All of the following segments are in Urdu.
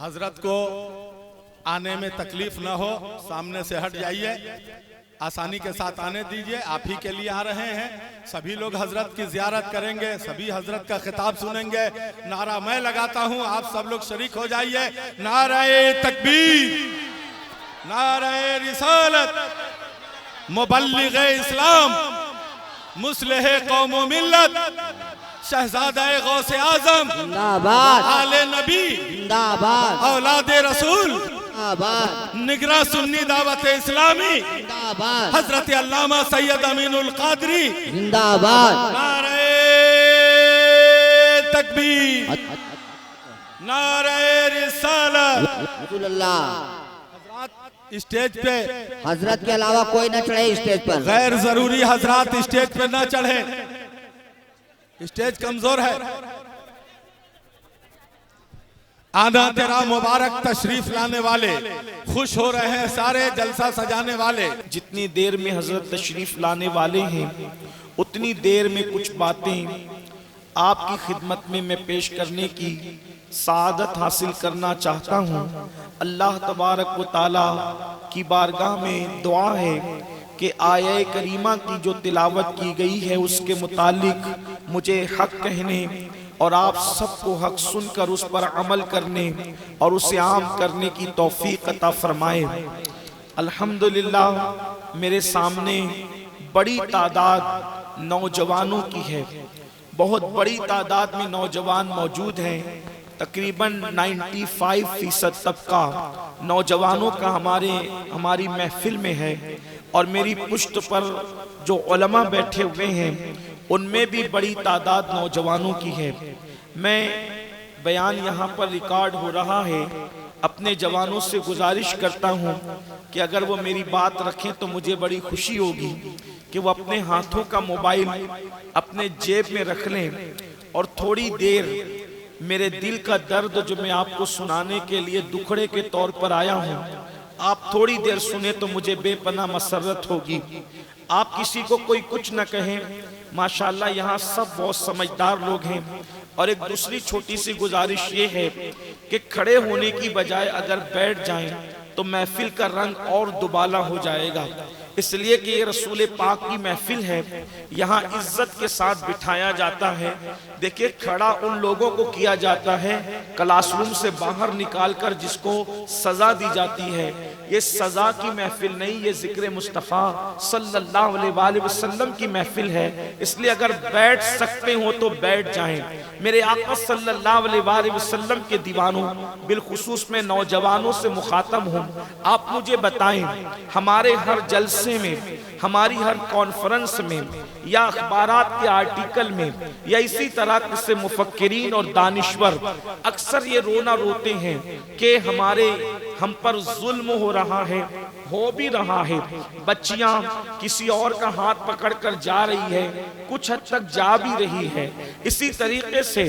حضرت کو آنے میں تکلیف نہ ہو، سامنے سے ہٹ جائیے، آسانی کے ساتھ آنے دیجئے، آپ ہی کے لیے آ رہے ہیں۔ سبھی لوگ حضرت کی زیارت کریں گے، سبھی حضرت کا خطاب سنیں گے۔ نعرہ میں لگاتا ہوں، آپ سب لوگ شریک ہو جائیے۔ نعرہ تکبیر، نعرہ رسالت، مبلغ اسلام، مصلح قوم و ملت، شہزادہ غوث اعظم، آل نبی، اولاد رسول، نگراں سنی دعوت اسلامی، حضرت علامہ سید امین القادری، نعرہ تکبیر، نعرہ رسالت۔ اسٹیج پہ حضرت کے علاوہ کوئی نہ چڑھے اسٹیج پر، غیر ضروری حضرات اسٹیج پہ نہ چڑھے، اسٹیج کمزور ہے۔ آنا تیرا مبارک تشریف لانے والے، خوش ہو رہے ہیں سارے جلسہ سجانے والے۔ جتنی دیر میں حضرت تشریف لانے والے ہیں اتنی دیر میں کچھ باتیں آپ کی خدمت میں پیش کرنے کی سعادت حاصل کرنا چاہتا ہوں۔ اللہ تبارک و تعالیٰ کی بارگاہ میں دعا ہے کہ آیہ کریمہ کی جو تلاوت کی گئی ہے اس کے متعلق مجھے حق کہنے اور آپ سب کو حق سن کر اس پر عمل کرنے اور اسے عام کرنے کی توفیق عطا فرمائے۔ الحمدللہ میرے سامنے بڑی تعداد نوجوانوں کی ہے، بہت بڑی تعداد میں نوجوان موجود ہیں۔ تقریباً 95% طبقہ نوجوانوں کا ہماری محفل میں ہے، اور میری پشت پر جو علماء بیٹھے ہوئے ہیں ان میں بھی بڑی تعداد نوجوانوں کی ہے۔ میں بیان یہاں پر ریکارڈ ہو رہا ہے، اپنے جوانوں سے گزارش کرتا ہوں کہ اگر وہ میری بات رکھیں تو مجھے بڑی خوشی ہوگی کہ وہ اپنے ہاتھوں کا موبائل اپنے جیب میں رکھ لیں اور تھوڑی دیر میرے دل کا درد جو میں آپ کو سنانے کے لیے دکھڑے کے طور پر آیا ہوں، آپ تھوڑی دیر سنیں تو مجھے بے پناہ مسرت ہوگی۔ آپ کسی کو کوئی کچھ نہ کہیں، ماشاءاللہ یہاں سب بہت سمجھدار لوگ ہیں۔ اور ایک دوسری چھوٹی سی گزارش یہ ہے کہ کھڑے ہونے کی بجائے اگر بیٹھ جائیں تو محفل کا رنگ اور دوبالا ہو جائے گا، اس لیے کہ یہ رسول پاک کی محفل ہے، یہاں عزت کے ساتھ بٹھایا جاتا ہے۔ دیکھیں کھڑا ان لوگوں کو کیا جاتا ہے کلاس روم سے باہر نکال کر جس کو سزا دی جاتی ہے، یہ سزا کی محفل نہیں، یہ ذکر مصطفیٰ صلی اللہ علیہ وآلہ وسلم کی محفل ہے۔ اس لیے اگر بیٹھ سکتے ہو تو بیٹھ جائیں۔ میرے آقا صلی اللہ علیہ وآلہ وسلم کے دیوانوں، بالخصوص میں نوجوانوں سے مخاطب ہوں، آپ مجھے بتائیں ہمارے ہر جلسے میں، ہماری ہر کانفرنس میں یا اخبارات کے آرٹیکل میں یا اسی طرح سے مفکرین اور دانشور اکثر یہ رونا روتے ہیں کہ ہم پر ظلم ہو رہا ہے، ہو بھی رہا ہے، بچیاں کسی اور کا ہاتھ پکڑ کر جا رہی ہے، کچھ حد تک جا بھی رہی ہے۔ اسی طریقے سے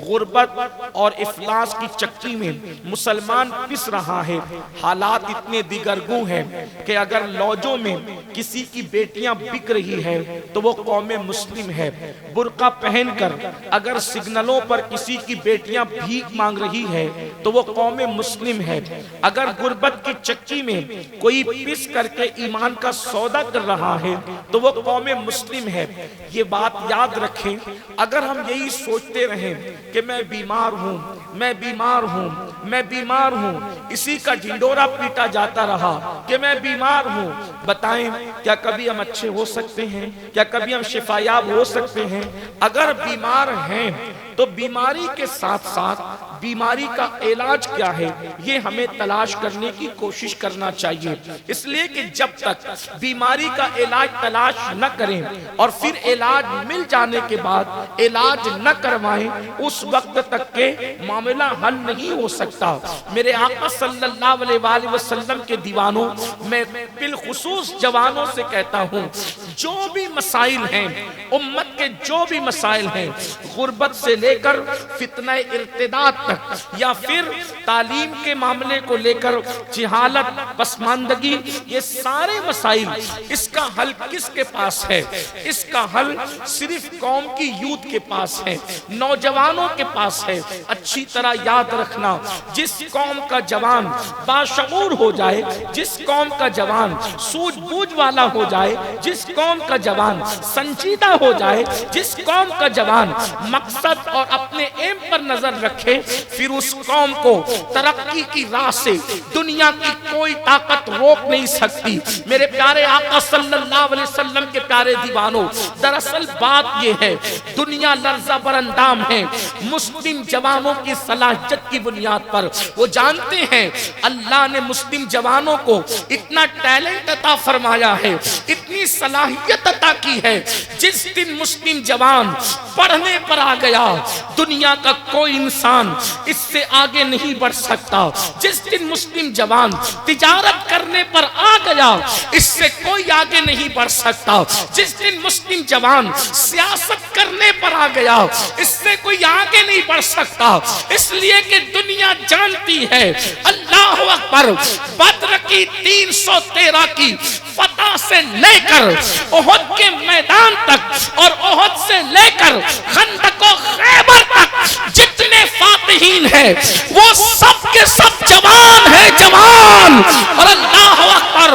غربت اور افلاس کی چکی میں مسلمان پس رہا ہے۔ حالات اتنے دیگرگوں ہیں کہ اگر لوجوں میں کسی کی بیٹیاں بک رہی ہے تو وہ قوم مسلم ہے، برقع پہن کر اگر سگنلوں پر کسی کی بیٹیاں بھیک مانگ رہی ہے تو وہ قوم مسلم ہے۔ اگر غربت کی چکی میں کوئی پس کر کے ایمان کا سودا کر رہا ہے تو وہ قوم مسلم ہے۔ یہ بات یاد رکھیں، اگر ہم یہی سوچتے رہیں کہ میں بیمار ہوں، میں بیمار ہوں، میں بیمار ہوں، اسی کا ڈھنڈورا پیٹا جاتا رہا کہ میں بیمار ہوں، بتائیں کیا کبھی ہم اچھے ہو سکتے ہیں؟ کیا کبھی ہم شفایاب ہو سکتے ہیں؟ اگر بیمار ہیں تو بیماری کے ساتھ ساتھ بیماری کا علاج کیا ہے یہ ہمیں تلاش کرنے کی کوشش کرنا چاہیے۔ اس لیے کہ جب تک بیماری کا علاج تلاش نہ کریں اور پھر علاج مل جانے کے بعد علاج نہ کروائیں، اس وقت تک کے معاملہ حل نہیں ہو سکتا۔ میرے آقا صلی اللہ علیہ وآلہ وسلم کے دیوانوں، میں بالخصوص جوانوں سے کہتا ہوں، جو بھی مسائل ہیں، امت کے جو بھی مسائل ہیں، غربت سے لے کر فتنہ ارتداد تک، یا پھر تعلیم کے معاملے کو لے کر جہالت، پسماندگی، یہ سارے مسائل، اس کا حل کس کے پاس ہے؟ اس کا حل صرف قوم کی یوتھ کے پاس ہے، نوجوانوں کے پاس ہے۔ اچھی طرح یاد رکھنا، جس قوم کا جوان باشعور ہو جائے، جس قوم کا جوان سوجھ بوجھ والا ہو جائے، جس قوم کا جوان سنجیدہ ہو جائے، جس قوم کا جوان مقصد اور اپنے ایم پر نظر رکھے، پھر اس قوم کو ترقی کی راہ سے دنیا کی کوئی طاقت روک نہیں سکتی۔ میرے پیارے آقا صلی اللہ علیہ وسلم کے پیارے دیوانوں، دراصل بات یہ ہے، دنیا لرزہ بر اندام ہے مسلم جوانوں کی صلاحیت کی بنیاد پر۔ وہ جانتے ہیں اللہ نے مسلم جوانوں کو اتنا ٹیلنٹ عطا فرمایا ہے، اتنی صلاحیت عطا کی ہے، جس دن مسلم جوان پڑھنے پر آ گیا، دنیا کا کوئی انسان اس سے آگے نہیں بڑھ سکتا۔ جس دن مسلم جوان تجارت کرنے پر آ گیا، اس سے کوئی آگے نہیں بڑھ سکتا۔ جس دن مسلم جوان سیاست کرنے پر آ گیا، اس سے کوئی آگے نہیں بڑھ سکتا، اس لیے کہ دنیا جانتی ہے اللہ اکبر، بدر کی 313 کی فتح سے لے کر احد کے میدان تک اور احد سے لے کر خندق و خیبر تک جتنے فاتحین ہیں وہ سب کے سب جوان ہیں، جوان۔ اور اللہ اکبر،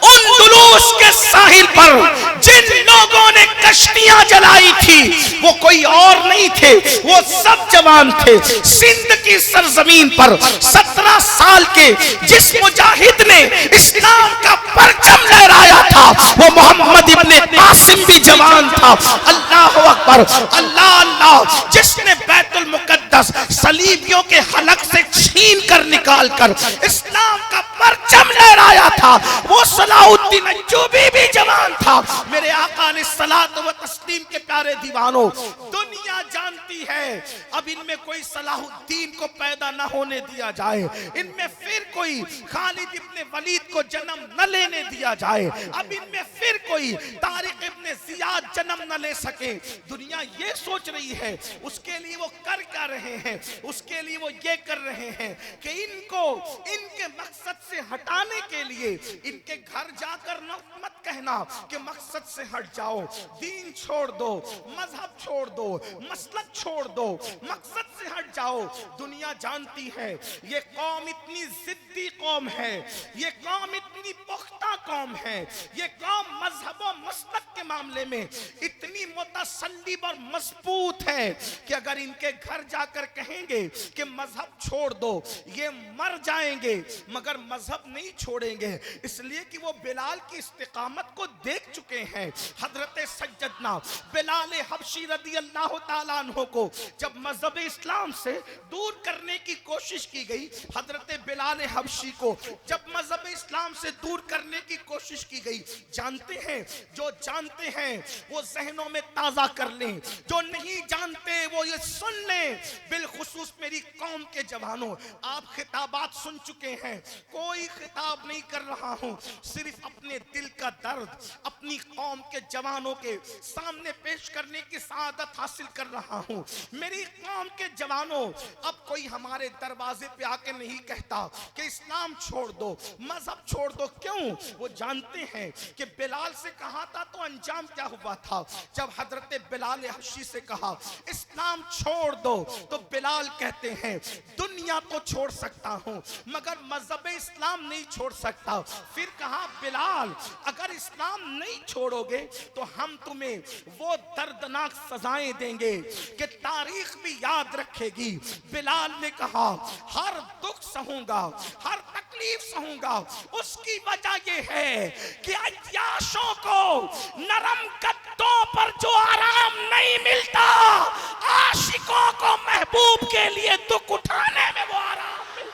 اندلس کے ساحل پر جن لوگوں نے کشتیاں جلائی تھی وہ کوئی اور نہیں تھے، وہ سب جوان تھے۔ سندھ کی سرزمین پر 17 سال کے جس مجاہد نے اسلام کا پرچم لہرایا تھا وہ محمد ابن قاسم بھی جوان تھا۔ اللہ اکبر، اللہ اللہ، جس نے بیت المقدس صلیبیوں کے حلق سے چھین کر نکال کر اسلام کا پرچم لہرایا تھا وہ صلاح الدین ایوبی بھی جوان تھا۔ میرے آقا علیہ الصلوۃ والتسلیم کے پیارے دیوانوں، دنیا جانتی ہے اب ان میں کوئی صلاح الدین کو پیدا نہ ہونے دیا جائے، ان میں پھر کوئی خالد ابن ولید کو جنم نہ لینے دیا جائے، اب ان میں پھر کوئی طارق ابن زیاد جنم نہ لے سکے۔ دنیا یہ سوچ رہی ہے، اس کے لیے وہ کر کیا رہے ہیں، اس کے لیے وہ یہ کر رہے ہیں کہ ان کو ان کے مقصد سے ہٹانے کے لیے ان کے گھر جا کر مت کہنا کہ مقصد سے ہٹ جاؤ، دین چھوڑ دو، مذہب چھوڑ دو، مسلک چھوڑ دو، مقصد سے ہٹ جاؤ۔ دنیا جانتی ہے یہ قوم اتنی ضدی قوم ہے، یہ قوم اتنی پختہ قوم ہے، یہ قوم مذہب و مسلک کے معاملے میں اتنی متسلب اور مضبوط ہے کہ اگر ان کے گھر جا کر کہیں گے کہ مذہب چھوڑ دو، یہ مر جائیں گے مگر مذہب نہیں چھوڑیں گے، اس لیے کہ وہ بلال کی استقامت کو دیکھ چکے ہیں۔ حضرت سیدنا بلال حبشی رضی اللہ تعالیٰ عنہ کو جب مذہب اسلام سے دور کرنے کی کوشش کی گئی، حضرت بلال حبشی کو جب مذہب اسلام سے دور کرنے کی کوشش کی گئی، جانتے ہیں جو جانتے ہیں وہ ذہنوں میں تازہ کر لیں، جو نہیں جانتے وہ یہ سن لیں۔ بالخصوص میری قوم کے جوانوں، آپ خطابات سن چکے ہیں، کوئی خطاب نہیں کر رہا ہوں، صرف اپنے دل کا درد اپنی قوم کے جوانوں کے سامنے پیش کرنے کی سعادت حاصل کر رہا ہوں۔ میری قوم کے جوانوں، اب کوئی ہمارے دروازے پہ آ کے نہیں کہتا کہ اسلام چھوڑ دو، مذہب چھوڑ دو۔ کیوں؟ وہ جانتے ہیں کہ بلال سے کہا تھا تو انجام کیا ہوا تھا۔ جب حضرت بلال حبشی سے کہا اسلام چھوڑ دو تو بلال کہتے ہیں دنیا تو چھوڑ سکتا ہوں مگر مذہب اسلام نہیں چھوڑ سکتا۔ پھر کہا بلال اگر اسلام نہیں چھوڑو گے تو ہم تمہیں وہ دردناک سزائیں دیں گے کہ تاریخ بھی یاد رکھے گی۔ بلال نے کہا ہر دکھ سہوں گا، ہر تکلیف سہوں گا، اس کی وجہ یہ ہے کہ عیاشوں کو نرم قدوں پر جو آرام نہیں ملتا، عاشقوں کو محبوب کے لیے دکھ اٹھانے میں وہ آرام ملتا۔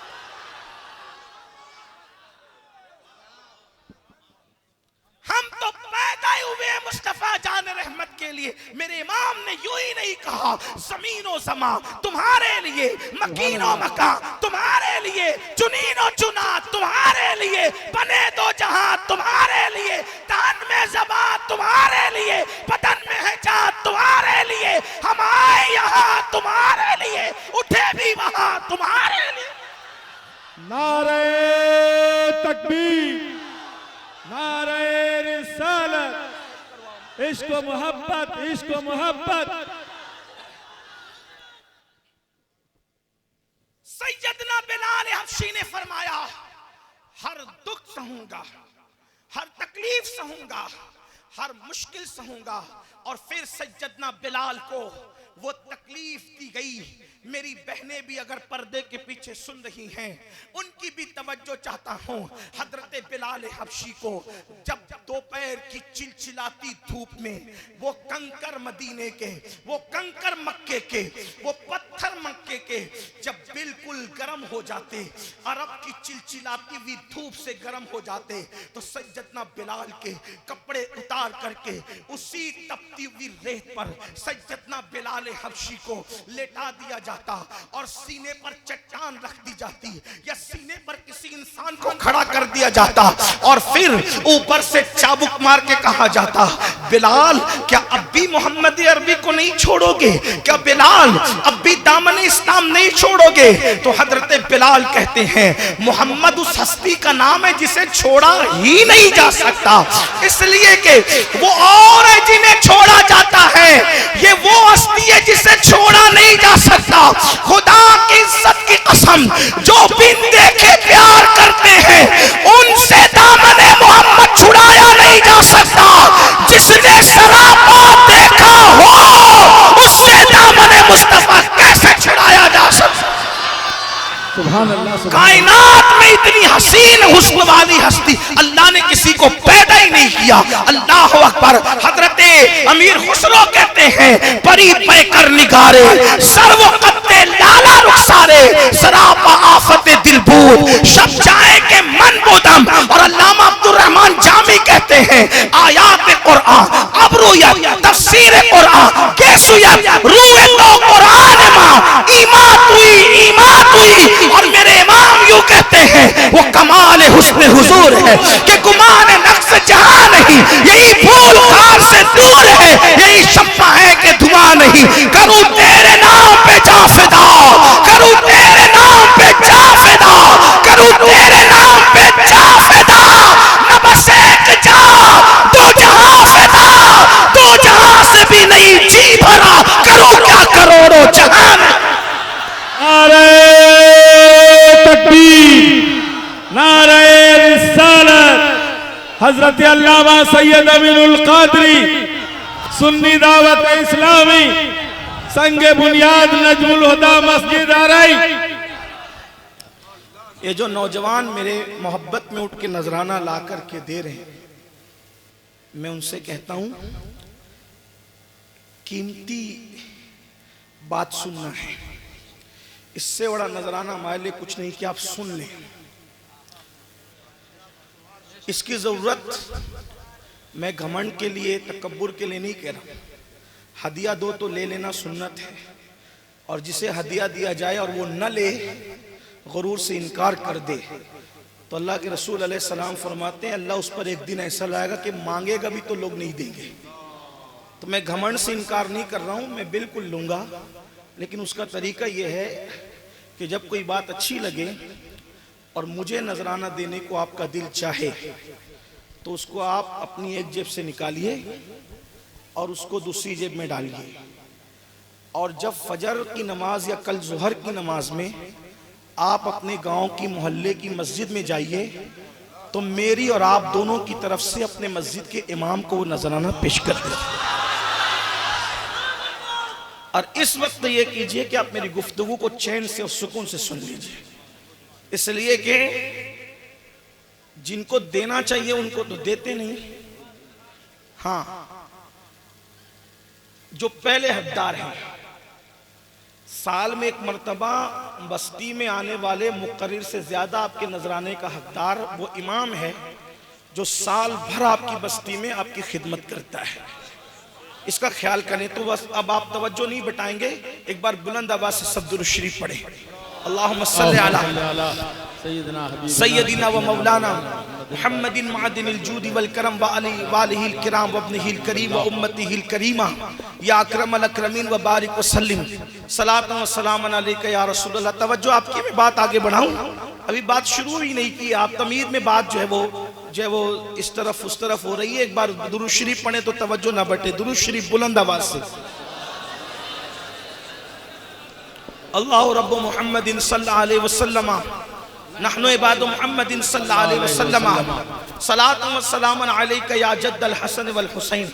ہم تو پیدا ہوئے ہیں مصطفیٰ جان رحمت کے لیے۔ میرے امام نے یوں ہی نہیں کہا زمین و زمان تمہارے لیے، مکین و مکان تمہارے لیے, چنین و چنا تمہارے لیے, بنے دو جہاں تمہارے لیے, تن میں زبان تمہارے لیے, بدن میں ہے جان تمہارے لیے, ہم آئے یہاں تمہارے لیے, اٹھے بھی وہاں تمہارے لیے. نعرہ تکبیر, نعرہ رسالت, عشق و محبت, عشق و محبت. سیدنا بلال حبشی نے فرمایا ہر دکھ سہوں گا, ہر تکلیف سہوں گا, ہر مشکل سہوں گا. اور پھر سیدنا بلال کو وہ تکلیف دی گئی. میری بہنیں بھی اگر پردے کے پیچھے سن رہی ہیں, ان کی بھی توجہ چاہتا ہوں. حضرت بلال حبشی کو جب دوپہر کی چلچلاتی دھوپ میں وہ کنکر مدینے کے, وہ کنکر مکے کے, وہ پتھر مکے کے جب بالکل گرم ہو جاتے, عرب کی چلچلاتی ہوئی دھوپ سے گرم ہو جاتے, تو سیدنا بلال کے کپڑے اتار کر کے اسی تپتی ہوئی ریت پر سیدنا بلال حبشی کو لیٹا دیا جاتا اور سینے پر چٹان رکھ دی جاتی یا سینے پر کسی انسان کو کھڑا کر دیا جاتا اور پھر اوپر سے چابک مار کے کہا جاتا بلال کیا اب بھی محمد عربی کو نہیں چھوڑو گے, کیا بلال اب بھی دامن اسلام نہیں چھوڑو گے. تو حضرت بلال کہتے ہیں محمد اس ہستی کا نام ہے جسے چھوڑا ہی نہیں جا سکتا, اس لیے کہ وہ اور ہے جنہیں چھوڑا جاتا ہے, یہ وہ ہستی ہے جسے چھوڑا نہیں جا سکتا. خدا کی عزت کی قسم جو بن دیکھے پیار کرتے ہیں ان سے دامن محمد چھڑایا نہیں جا سکتا. جس نے سراپا دیکھا ہو اس سے دامن مصطفیٰ کیسے چھڑایا جا سکتا. سبحان اللہ. کائنات میں اتنی حسین حسن والی ہستی اللہ نے کسی کو پیدا ہی نہیں کیا. اللہ اکبر. حضرت امیر خسرو کہتے ہیں پری پہ کر نگارے سرو قطع لالا رخسارے سراپا آفت دل بود شب جائے کے من بودم. اور علامہ عبدالرحمن جامی کہتے ہیں آیات قرآن ابرویت تفسیر قرآن کیسویت روح تو قرآن ماں ایمات ہوئی. اور میرے امام یوں کہتے ہیں وہ کمال حسن حضور ہے کہ گمان نقص جہاں نہیں, یہی پھول خار سے دور ہے, یہی شمع ہے کہ دھواں نہیں. کروں تیرے نام پہ جاں فدا, کروں تیرے نام پہ جاں فدا, کروں تیرے نام پہ جاں فدا. نہ بس ایک جاں دو جہاں فدا, دو جہاں سے بھی نہیں جی بھرا, کروں کیا کروڑوں جہاں. نعرہ تکبیر, نعرہ رسالت. حضرت علامہ سید امین القادری سنی دعوت اسلامی سنگ بنیاد نجم الہدا مسجد آرائی. یہ جو نوجوان میرے محبت میں اٹھ کے نذرانہ لا کر کے دے رہے ہیں, میں ان سے کہتا ہوں قیمتی بات سننا ہے. اس سے بڑا نذرانہ ہمارے لیے کچھ نہیں کہ آپ سن لیں. اس کی ضرورت میں گھمنڈ کے لیے تکبر کے لیے نہیں کہہ رہا. ہدیہ دو تو لے لینا سنت ہے, اور جسے ہدیہ دیا جائے اور وہ نہ لے, غرور سے انکار کر دے, تو اللہ کے رسول علیہ السلام فرماتے ہیں اللہ اس پر ایک دن ایسا لائے گا کہ مانگے گا بھی تو لوگ نہیں دیں گے. تو میں گھمنڈ سے انکار نہیں کر رہا ہوں, میں بالکل لوں گا, لیکن اس کا طریقہ یہ ہے کہ جب کوئی بات اچھی لگے اور مجھے نذرانہ دینے کو آپ کا دل چاہے تو اس کو آپ اپنی ایک جیب سے نکالیے اور اس کو دوسری جیب میں ڈالیے, اور جب فجر کی نماز یا کل ظہر کی نماز میں آپ اپنے گاؤں کی محلے کی مسجد میں جائیے تو میری اور آپ دونوں کی طرف سے اپنے مسجد کے امام کو وہ نذرانہ پیش کر دیں. اور اس وقت یہ کیجئے کہ آپ میری گفتگو کو چین سے اور سکون سے سن لیجئے, اس لیے کہ جن کو دینا چاہیے ان کو تو دیتے نہیں. ہاں, جو پہلے حقدار ہیں, سال میں ایک مرتبہ بستی میں آنے والے مقرر سے زیادہ آپ کے نذرانے کا حقدار وہ امام ہے جو سال بھر آپ کی بستی میں آپ کی خدمت کرتا ہے. اس کا خیال کریں. تو بس اب آپ توجہ نہیں بٹائیں گے, ایک بار بلند آواز سے سب درود شریف پڑھیں. اللہم صلی علی سیدنا سیدنا و مولانا محمد معدن الجود والکرم وآلہ الکرام وابنہ الکریم و امتہ الکریمہ یا اکرم الاکرمین و بارک وسلم صلاۃ و سلام علیکہ یا رسول اللہ. توجہ آپ کی میں بات آگے بڑھاؤں, ابھی بات شروع ہی نہیں کی, آپ تمید میں بات جو ہے وہ اس طرف ہو رہی ہے. ایک بار درود شریف پڑھیں تو توجہ نہ بٹے. درود شریف بلند آواز سے. اللہ رب محمد صلی اللہ علیہ وسلم نحن عباد محمد صلی اللہ علیہ وسلم صلاۃ و سلام علیکہ یا جد الحسن والحسین.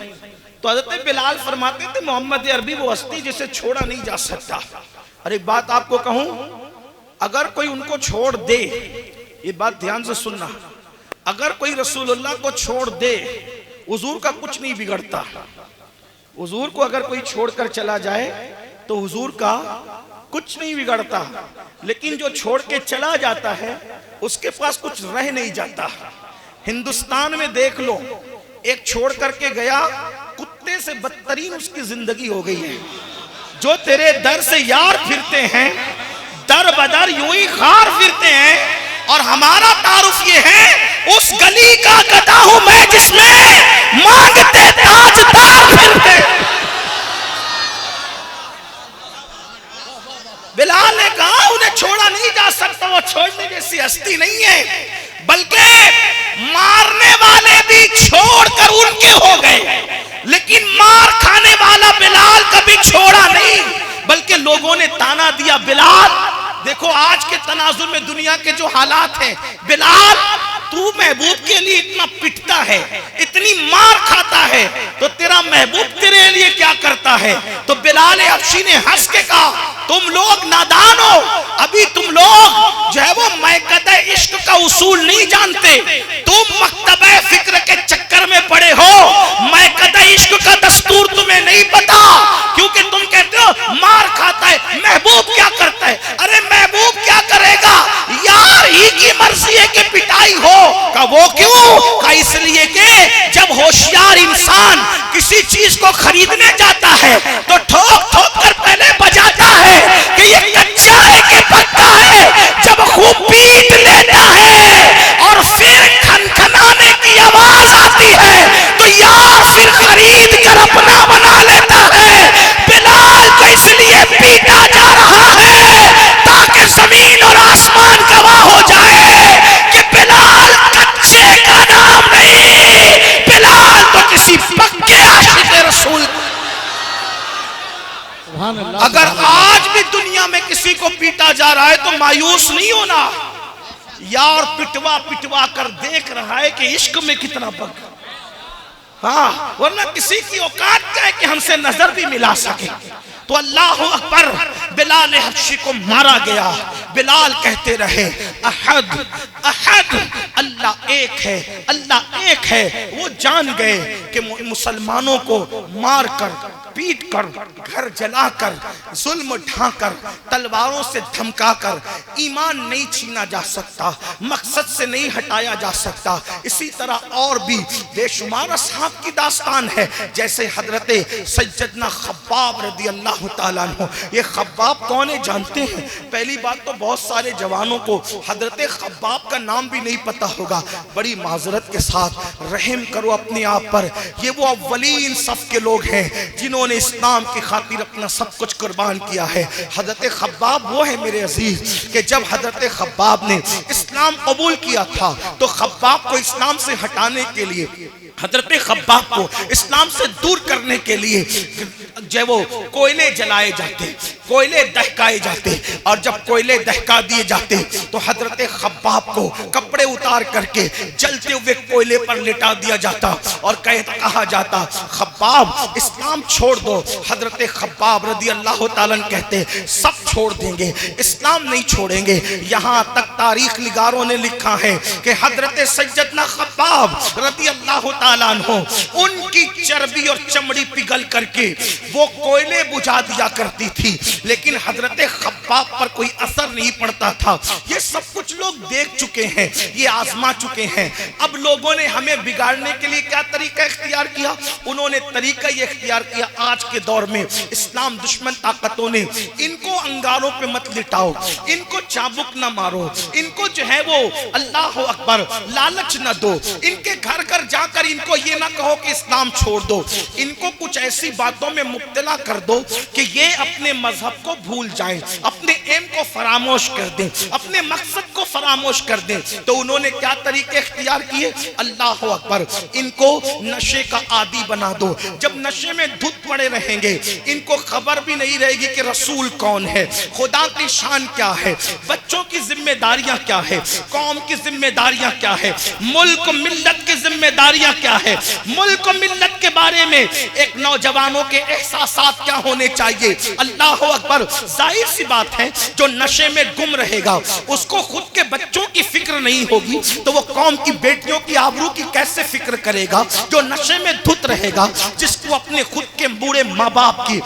تو حضرت بلال فرماتے تھے محمد عربی وہ ہستی جسے چھوڑا نہیں جا سکتا. اور ایک بات آپ کو کہوں, اگر کوئی ان کو چھوڑ دے, یہ بات دھیان سے سننا, اگر کوئی رسول اللہ کو چھوڑ دے حضور کا کچھ نہیں بگڑتا. حضور کو اگر کوئی چھوڑ کر چلا جائے تو حضور کا کچھ نہیں بگڑتا, لیکن جو چھوڑ کے چلا جاتا ہے اس کے پاس کچھ رہ نہیں جاتا. ہندوستان میں دیکھ لو, ایک چھوڑ کر کے گیا, کتے سے بدترین اس کی زندگی ہو گئی ہے. جو تیرے در سے یار پھرتے ہیں در بدر یوں ہی خار پھرتے ہیں, اور ہمارا تعارف یہ ہے اس گلی کا گدھا ہوں میں جس میں مانگتے تاجدار پھرتے. بلال نے کہا انہیں چھوڑا نہیں جا سکتا, وہ چھوڑنے جیسی ہستی نہیں ہے, بلکہ مارنے والے بھی چھوڑ کر ان کے ہو گئے, لیکن مار کھانے والا بلال کبھی چھوڑا نہیں. بلکہ لوگوں نے تانا دیا, بلال دیکھو آج کے تناظر میں دنیا کے جو حالات ہیں, بلال تو محبوب کے لیے اتنا پٹتا ہے, اتنی مار کھاتا ہے, تو تیرا محبوب تیرے لیے کیا کرتا ہے؟ تو بلال حبشی نے ہنس کے کہا تم لوگ نادان ہو, ابھی تم لوگ جو ہے وہ میکدہ عشق کا اصول نہیں جانتے, تم مکتبہ فکر کے چکر میں پڑے ہو. میکدہ عشق کا دستور تمہیں نہیں پتا, کیونکہ تم کہتے ہو مار کھاتا ہے, محبوب کیا کرتا ہے؟ ارے محبوب کیا کرے گا, یار ہی کی مرضی ہے کہ پٹائی ہو. کہ وہ کیوں؟ کہ اس لیے کہ جب ہوشیار انسان کسی چیز کو خریدنے جاتا ہے تو ٹھوک ٹھوک کر پہلے بجاتا ہے کہ یہ کچا ہے کہ پکا ہے. جب خوب پیٹ لیتا ہے اور پھر کھنکھنانے کی آواز آتی ہے تو یار پھر خرید کر اپنا بنا لیتا ہے. بلال کو اس لیے پیٹا جا رہا ہے تاکہ زمین اور آسمان گواہ ہو جائے کہ بلال کچے کا نام نہیں, بلال تو کسی پکے عاشق رسول. اگر آج بھی دنیا میں کسی کو پیٹا جا رہا ہے تو مایوس نہیں ہونا, یار پٹوا پٹوا کر دیکھ رہا ہے کہ عشق میں کتنا بگ. ہاں, ورنہ کسی کی اوقات کیا ہے کہ ہم سے نظر بھی ملا سکے. تو اللہ اکبر, بلال حبشی کو مارا گیا. بلال کہتے رہے احد احد, اللہ ایک ہے, اللہ ایک ہے. وہ جان گئے کہ مسلمانوں کو مار کر, پیٹ کر, گھر جلا کر, ظلم ڈھا کر, تلواروں سے دھمکا کر ایمان نہیں چھینا جا سکتا, مقصد سے نہیں ہٹایا جا سکتا. اسی طرح اور بھی بے شمار اصحاب کی داستان ہے, جیسے حضرت سیدنا خباب رضی اللہ تعالیٰ عنہ. یہ خباب کون ہے جانتے ہیں؟ پہلی بات تو بہت سارے جوانوں کو حضرت خباب کا نام بھی نہیں پتا ہوگا. بڑی معذرت کے ساتھ رحم کرو اپنے آپ پر, یہ وہ اولین صف کے لوگ ہیں جنہوں نے اسلام کی خاطر اپنا سب کچھ قربان کیا ہے. حضرت خباب وہ ہے میرے عزیز کہ جب حضرت خباب نے اسلام قبول کیا تھا تو خباب کو اسلام سے ہٹانے کے لیے, حضرت خباب کو اسلام سے دور کرنے کے لیے جو وہ کوئلے جلائے جاتے, کوئلے دہکائے جاتے, اور جب کوئلے دہکا دیے جاتے تو حضرت خباب کو کپڑے اتار کر کے جلتے ہوئے کوئلے پر لٹا دیا جاتا اور کہا جاتا خباب اسلام چھوڑ دو. حضرت خباب رضی اللہ تعالیٰ کہتے سب چھوڑ دیں گے, اسلام نہیں چھوڑیں گے. یہاں تک تاریخ نگاروں نے لکھا ہے کہ حضرت سیدنا خباب رضی اللہ تعالیٰ عنہ ان کی چربی اور چمڑی پگھل کر کے وہ کوئلے بجھا دیا کرتی تھی, لیکن حضرت خباب پر کوئی اثر نہیں پڑتا تھا. یہ سب کچھ لوگ دیکھ چکے ہیں, یہ آزما چکے ہیں. اب لوگوں نے ہمیں بگاڑنے کے لیے کیا طریقہ اختیار کیا؟ انہوں نے طریقہ یہ اختیار کیا, آج کے دور میں اسلام دشمن طاقتوں نے ان کو انگاروں پہ مت لٹاؤ, ان کو چابک نہ مارو, ان کو جو ہے وہ اللہ اکبر لالچ نہ دو, ان کے گھر گھر جا کر ان کو یہ نہ کہو کہ اسلام چھوڑ دو, ان کو کچھ ایسی باتوں میں مبتلا کر دو کہ یہ اپنے مذہب کو بھول جائیں, اپنے ایم کو فراموش کر دیں, اپنے مقصد کو فراموش کر دیں. تو انہوں نے کیا طریقے اختیار کیے؟ اللہ اکبر, ان کو نشے کا عادی بنا دو. جب نشے میں دھت پڑے رہیں گے, ان کو خبر بھی نہیں رہے گی کہ رسول کون ہے, خدا کی شان کیا ہے, بچوں کی ذمہ داریاں کیا ہے, قوم کی ذمہ داریاں کیا ہے, ملک ملت کی ذمہ داریاں کیا ہے, ملک ملت کے بارے میں ایک نوجوانوں کے احساسات کیا ہونے چاہیے. اللہ اکبر, ظاہر سی بات ہے جو نشے میں گم رہے گا اس کو خود کے بچوں کی فکر نہیں ہوگی تو وہ قوم کی بیٹیوں کی آبرو کی کیسے فکر کرے گا؟ جو نشے میں دھت رہے گا, جس کو اپنے خود کے بوڑھے ماں باپ کی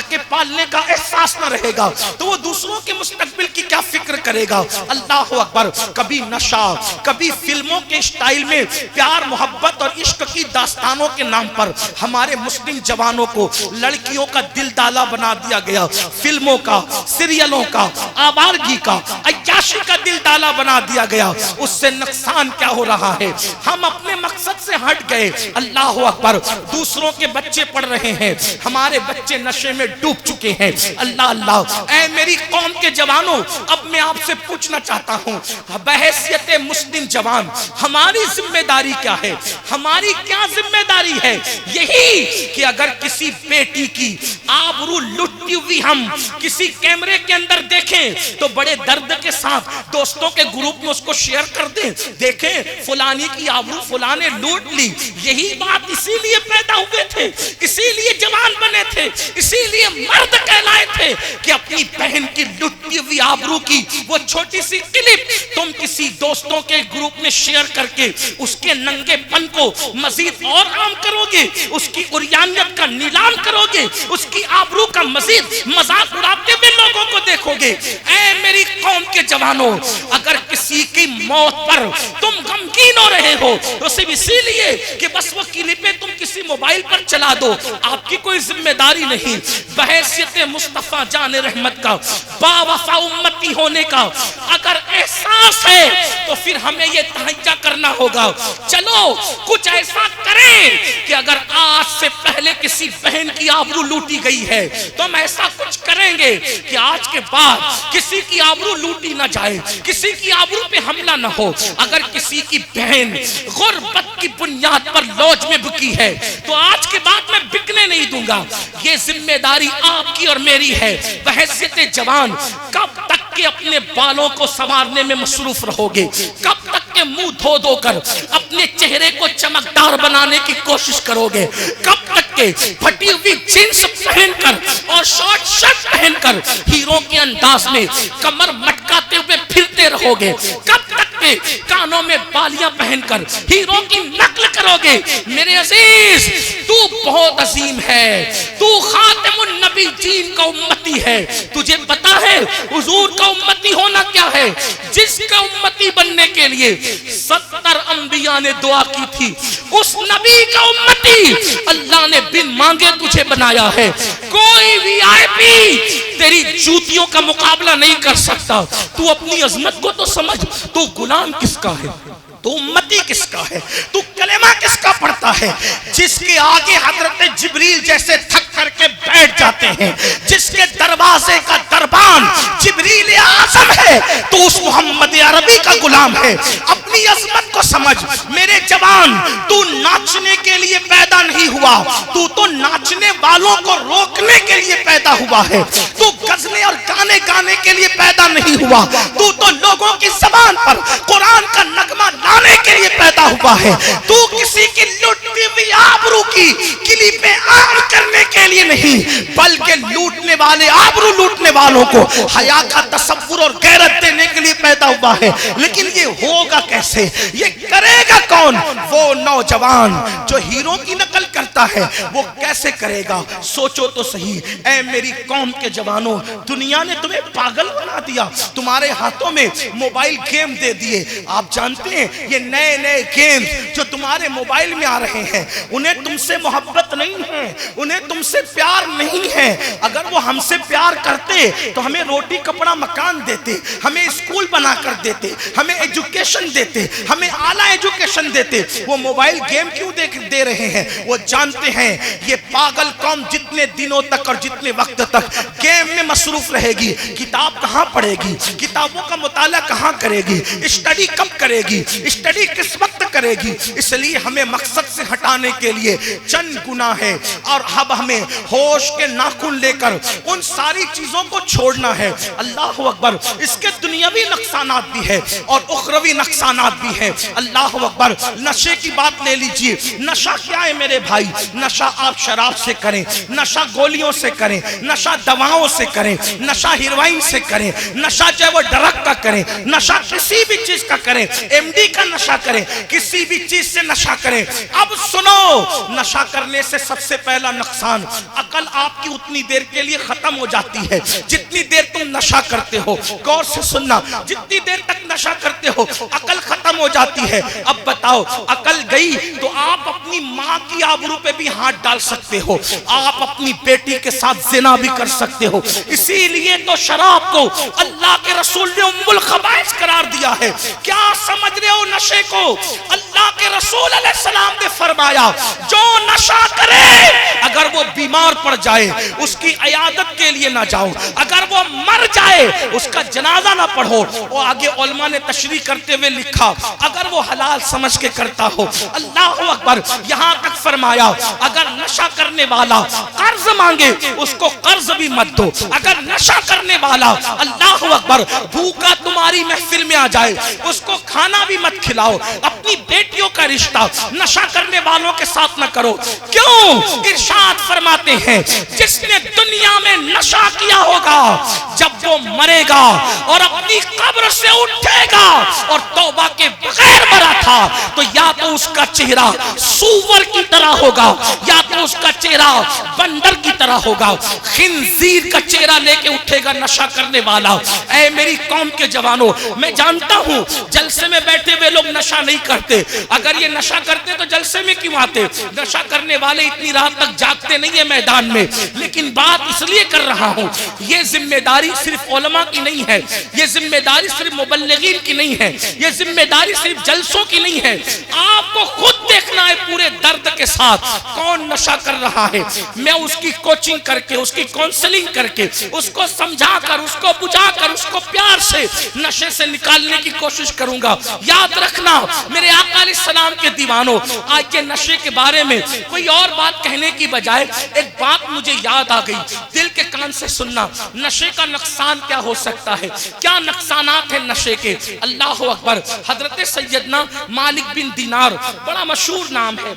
کے پالنے کا احساس نہ رہے گا تو وہ دوسروں کے مستقبل کی کیا فکر کرے گا؟ اللہ اکبر, کبھی نشہ, کبھی فلموں کے اسٹائل میں پیار محبت اور عشق کی داستانوں کے نام پر ہمارے مسلم جوانوں کو لڑکیوں کا دل ڈالا بنا دیا گیا, فلموں کا, سیریلوں کا, آوارگی کا, عیاشی کا دل ڈالا بنا دیا گیا. اس سے نقصان کیا ہو رہا ہے؟ ہم اپنے مقصد سے ہٹ گئے. اللہ اکبر, دوسروں کے بچے پڑھ رہے ہیں, ہمارے بچے نشے میں ڈوب چکے ہیں. اللہ اللہ, اے میری قوم کے جوانوں, اب میں آپ سے پوچھنا چاہتا ہوں بحیثیت مسلم جوان ہماری ذمہ داری کیا ہے؟ ہماری کیا ذمہ داری ہے؟ یہی کہ اگر کسی بیٹی کی آبرو لٹتی ہوئی ہم کسی کیمرے کے اندر دیکھیں تو بڑے درد کے ساتھ دوستوں کے گروپ میں اس کو شیئر کر دیں, دیکھیں فلانی کی آبرو فلانے لوٹ لی. یہی بات اسی لیے پیدا ہوئے تھے, اسی لیے جوان بنے تھے, اسی لیے مرد کہلائے تھے کہ اپنی بہن کی لٹتی ہوئی آبرو کی وہ چھوٹی سی کلپ تم کسی دوستوں کے گروپ میں شیئر کر کے اس کے ننگے پن کو مزید اور عام کرو گے, اس کی عریانیت کا نیلام کرو گے, اس کی آبرو کا مزید مذاق اڑاتے ہوئے لوگوں کو دیکھو گے. اے میری قوم کے جوانوں, اگر کسی کی موت پر تم غمگین ہو رہے ہو تو صرف اسی لیے کہ بس وہ کلپیں تم کسی موبائل پر چلا دو, آپ کی کوئی ذمہ داری نہیں. بحیثیت مصطفیٰ جان رحمت کا, با وفا امتی ہونے کا اگر احساس ہے تو پھر ہمیں یہ تہیہ کرنا ہوگا, چلو کچھ ایسا کریں کہ اگر آج سے پہلے کسی بہن کی آبرو لوٹی گئی ہے تو ہم ایسا کچھ کریں گے کہ آج کے بعد کسی کی آبرو لوٹی نہ جائے, کسی کی آبرو پہ حملہ نہ ہو. اگر کسی کی بہن غربت کی بنیاد پر لوج میں بکی ہے تو آج کے بعد میں بکنے نہیں دوں گا. یہ ذمہ داری آپ کی اور میری ہے. بحیثیت جوان کب تک کہ اپنے بالوں کو سنوارنے میں مصروف رہو گے؟ کب تک کہ منہ دھو دھو کر اپنے چہرے کو چمکدار بنانے کی کوشش کرو گے؟ کب تک کہ پھٹی ہوئی جینس پہن کر اور شارٹ شرٹ پہن کر ہیرو کے انداز میں کمر مٹکاتے ہوئے پھرتے رہو گے؟ کب تک کہ کانوں میں بالیاں پہن کر ہیرو کی نقل کرو گے؟ میرے عزیز, تو بہت عظیم ہے, تو خاتم النبی جین کا امتی ہے. تجھے پتا ہے حضور کا امتی ہونا کیا ہے؟ جس کا امتی بننے کے لیے 70 انبیاء نے دعا کی تھی, اس نبی کا امتی اللہ نے بن مانگے تجھے بنایا ہے. کوئی بھی VIP تیری جوتیوں کا مقابلہ نہیں کر سکتا. تو اپنی عظمت کو تو سمجھ, تو غلام کس کا ہے, تو امتی کس کا ہے, تو کلمہ کس کا پڑھتا ہے؟ جس کے آگے حضرت جبریل جیسے تھک کر کے بیٹھ جاتے ہیں, جس کے دروازے کا دربان جبریل اعظم ہے, تو اس محمد عربی کا غلام ہے. اپنی عظمت کو سمجھ میرے جوان, تو ناچنے کے لیے پیدا نہیں ہوا, تو ناچنے والوں کو روکنے کے لیے پیدا ہوا ہے. تو غزلیں اور گانے گانے کے لیے پیدا نہیں ہوا, تو لوگوں کی زبان پر قرآن کا نغمہ لانے کے لیے پیدا ہوا ہے. تو کسی کی لٹتی ہوئی آبرو کی کلیپیں عام کرنے کے لیے نہیں, بلکہ لوٹنے والے, آبرو لوٹنے والوں کو حیا کا تصور اور غیرت دینے کے کے لیے پیدا ہوا ہے، لیکن یہ ہوگا کیسے، یہ کرے گا کون؟ وہ نوجوان جو ہیرو کی نقل کرتا ہے وہ کیسے کرے گا؟ سوچو تو صحیح اے میری قوم کے جوانوں، دنیا نے تمہیں پاگل بنا دیا، تمہارے ہاتھوں میں موبائل گیم دے دیے۔ آپ جانتے ہیں یہ نئے نئے گیم جو تمہارے موبائل میں آ رہے ہیں، انہیں تم سے محبت نہیں ہے، انہیں تم سے پیار نہیں ہے۔ اگر وہ ہم سے پیار کرتے تو ہمیں روٹی کپڑا مکان دیتے، ہمیں اسکول بنا کر دیتے، ہمیں ایجوکیشن دیتے، ہمیں اعلیٰ ایجوکیشن دیتے۔ وہ موبائل گیم کیوں دے رہے ہیں؟ وہ جانتے ہیں یہ پاگل قوم جتنے دنوں تک اور جتنے وقت تک گیم میں مصروف رہے گی، کتاب کہاں پڑھے گی، کتابوں کا مطالعہ کہاں کرے گی، اسٹڈی کب کرے گی، اسٹڈی کس وقت کرے گی؟ اس لیے ہمیں مقصد سے ہٹانے کے لیے چند گناہ ہے، اور اب ہمیں ہوش کے ناخن لے کر ان ساری چیزوں کو چھوڑنا ہے۔ اللہ اکبر۔ اس کے دنیاوی نقصانات بھی ہے اور اخروی نقصانات بھی ہے۔ اللہ اکبر۔ نشے کی بات لے لیجئے، نشہ کیا ہے میرے بھائی؟ نشہ آپ شراب سے کریں، نشہ گولیوں سے کریں، نشہ دواؤں سے کریں، نشہ ہیروئن سے کریں، نشہ چاہے وہ ڈرگ کا کریں، نشہ کسی بھی چیز کا کریں، ایم ڈی کا نشہ کریں، کسی بھی چیز سے نشہ کریں۔ اب سنو، نشہ کرنے سے سب سے پہلا نقصان، عقل آپ کی اتنی دیر کے لیے ختم ہو جاتی ہے جتنی دیر تم نشہ کرتے ہو۔ غور سے سننا، جتنی دیر تک نشہ کرتے ہو عقل ختم ہو جاتی ہے۔ اب بتاؤ، عقل گئی تو آپ اپنی ماں کی آبرو پہ بھی ہاتھ ڈال سکتے ہو، آپ اپنی بیٹی کے ساتھ زنا بھی کر سکتے ہو۔ اسی لیے تو شراب کو اللہ کے رسول نے ام الخبائث قرار دیا ہے۔ کیا سمجھ رہے ہو نشے کو؟ اللہ کے رسول علیہ السلام نے فرمایا جو نشہ کرے اگر وہ بیمار پڑ جائے اس کی عیادت کے لیے نہ جاؤ، اگر وہ مر جائے اس کا جنازہ نہ پڑھو۔ اور آگے علماء نے تشریح کرتے ہوئے لکھا اگر وہ حلال سمجھ کے کرتا ہو۔ اللہ اکبر۔ یہاں تک فرمایا اگر نشہ کرنے والا قرض مانگے اس کو قرض بھی مت دو۔ اگر نشہ کرنے والا اللہ اکبر بھوکا تمہاری محفل میں آ جائے اس کو کھانا بھی مت کھلاؤ۔ اپنی بیٹیوں کا رشتہ نشہ کرنے والوں کے ساتھ نہ کرو۔ کیوں؟ ارشاد فرماتے ہیں جس نے دنیا میں نشہ کیا ہوگا جب وہ مرے گا اور اپنی قبر سے اٹھے گا اور توبہ کے بغیر مرا تھا تو یا تو اس کا چہرہ سور کی طرح ہوگا یا تو اس کا چہرہ بندر کی طرح ہوگا۔ خنزیر کا چہرہ لے کے اٹھے گا نشہ کرنے والا۔ اے میری قوم کے جوانوں، میں جانتا ہوں جلسے میں بیٹھے ہوئے لوگ نشہ نہیں کرتے۔ اگر یہ نشہ کرتے تو جلسے میں کیوں آتے؟ نشہ کرنے والے اتنی رات تک جاگتے نہیں ہیں میدان میں، لیکن بات اس لیے کر رہا ہوں یہ ذمہ داری صرف علماء کی نہیں ہے، یہ ذمہ داری صرف مبلغین کی نہیں ہے، یہ ذمہ داری صرف جلسوں کی نہیں ہے۔ آپ کو خود دیکھنا ہے پورے درد کے ساتھ کون نشہ کر رہا ہے۔ میں اس کی کوچنگ کر کے، اس کی کونسلنگ کر کے، اس کو سمجھا کر، اس کو بجھا کر، اس کو پیار سے نشے سے نکالنے کی کوشش کروں گا۔ یاد رکھنا میرے آقا علیہ السلام کے دیوانوں، آج کے نشے کے بارے میں کوئی اور بات کہنے کی بجائے ایک بات مجھے یاد آ گئی، دل کے کان سے سننا۔ نشے کا نقصان کیا ہو سکتا ہے؟ کیا نقصانات ہیں نشے کے؟ اللہ اکبر۔ حضرت سیدنا مالک بن دینار بڑا مشہور نام ہے،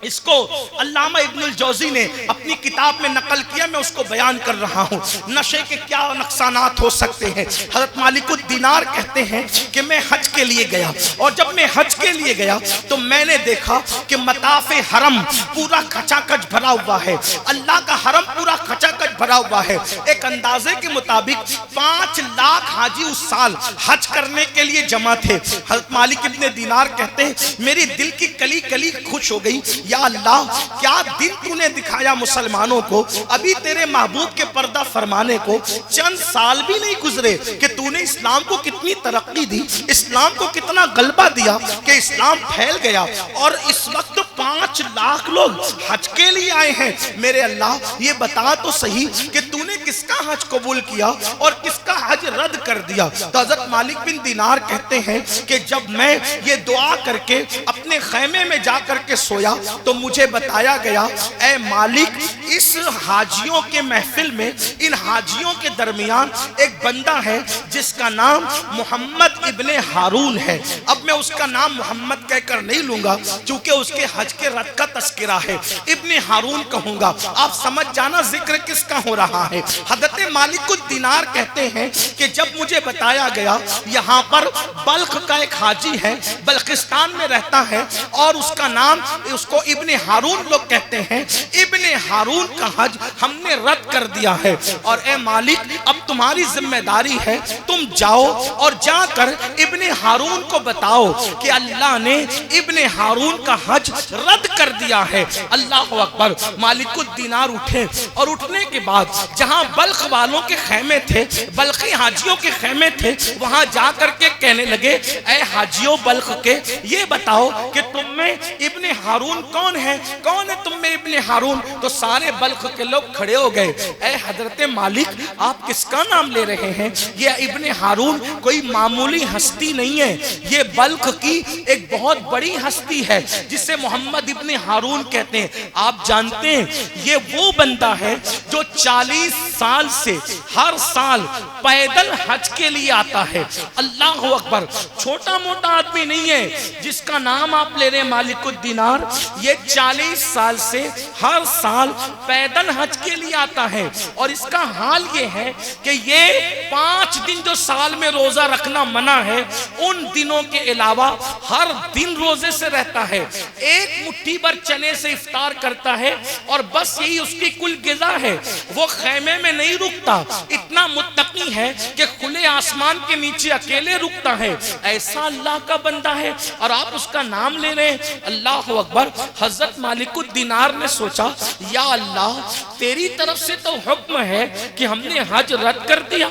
اس کو علامہ ابن الجوزی نے اپنی کتاب میں نقل کیا، میں اس کو بیان کر رہا ہوں۔ نشے کے کیا نقصانات ہو سکتے ہیں؟ حضرت مالک الدینار کہتے ہیں کہ میں حج کے لیے گیا، اور جب میں حج کے لیے گیا تو میں نے دیکھا کہ مطاف حرم پورا کھچا کچ بھرا ہوا ہے، اللہ کا حرم پورا کھچا کچ بھرا ہوا ہے۔ ایک اندازے کے مطابق 5 لاکھ حاجی اس سال حج کرنے کے لیے جمع تھے۔ حضرت مالک ابن دینار کہتے ہیں میری دل کی کلی کلی خوش ہو گئی، یا اللہ کیا دن تو نے دکھایا مسلمانوں کو، ابھی تیرے محبوب کے پردہ فرمانے کو چند سال بھی نہیں گزرے کہ تو نے اسلام کو کتنی ترقی دی، اسلام کو کتنا غلبہ دیا کہ اسلام پھیل گیا، اور اس وقت 5 لاکھ لوگ حج کے لیے آئے ہیں۔ میرے اللہ یہ بتا تو صحیح کہ تو نے کس کا حج قبول کیا اور کس کا حج رد کر دیا۔ تو حضرت مالک بن دینار کہتے ہیں کہ جب میں یہ دعا کر کے اپنے خیمے میں جا کر کے سویا تو مجھے بتایا گیا اے مالک اس حاجیوں کے محفل میں، ان حاجیوں کے درمیان ایک بندہ ہے جس کا نام محمد ابن ہارون ہے۔ اب میں اس کا نام محمد کہہ کر نہیں لوں گا چونکہ اس کے حج کے رد کا تذکرہ ہے، ابن ہارون کہوں گا۔ آپ سمجھ جانا ذکر کس کا ہو رہا ہے۔ حضرت مالک الدینار کہتے ہیں کہ جب مجھے بتایا گیا یہاں پر بلخ کا ایک حاجی ہے، بلخستان میں رہتا ہے اور اس کا نام، اس کو ابن ہارون لوگ کہتے ہیں، ابن ہارون کا حج ہم نے رد کر دیا ہے، اور اے مالک اب تمہاری ذمہ داری ہے، تم جاؤ اور جا کر ابن ہارون کو بتاؤ کہ اللہ نے ابن ہارون کا حج رد کر دیا ہے۔ اللہ اکبر۔ مالک الدینار اٹھے اور اٹھنے کے بعد جہاں بلخ والوں کے خیمے تھے، بلخی حاجیوں کے خیمے تھے، وہاں جا کر کے کہنے لگے اے حاجیوں بلخ کے، یہ بتاؤ کہ تم میں ابن ہارون کون ہے؟ کون ہے تم میں ابن ہارون؟ تو سارے بلخ کے لوگ کھڑے ہو گئے۔ اے حضرت مالک آپ کس کا نام لے رہے ہیں؟ یہ ابن ہارون کوئی معمولی ہستی نہیں ہے، یہ بلخ کی ایک بہت بڑی ہستی ہے جسے محمد ابن ہارون کہتے ہیں۔ آپ جانتے ہیں یہ وہ بندہ ہے جو 40 سال سے ہر سال پیدل حج کے لیے آتا ہے۔ اللہ اکبر۔ چھوٹا موٹا آدمی نہیں ہے جس کا نام آپ لے رہے ہیں مالک الدینار، یہ 40 سال سے ہر سال پیدل حج کے لیے آتا ہے، اور اس کا حال یہ ہے کہ یہ 5 دن جو سال میں روزہ رکھنا منع ہے، ان دنوں کے علاوہ ہر دن روزے سے رہتا ہے، ایک مٹھی بھر چنے سے افطار کرتا ہے، اور بس یہی اس کی کل غذا ہے۔ وہ خیمے میں نہیں رکتا، اتنا متقی ہے کہ کھلے آسمان کے نیچے اکیلے رکتا ہے۔ ایسا اللہ کا بندہ ہے اور آپ اس کا نام لے رہے ہیں۔ اللہ اکبر۔ حضرت مالک الدینار نے سوچا یا اللہ تیری طرف سے تو حکم ہے کہ ہم نے حج رد کر دیا،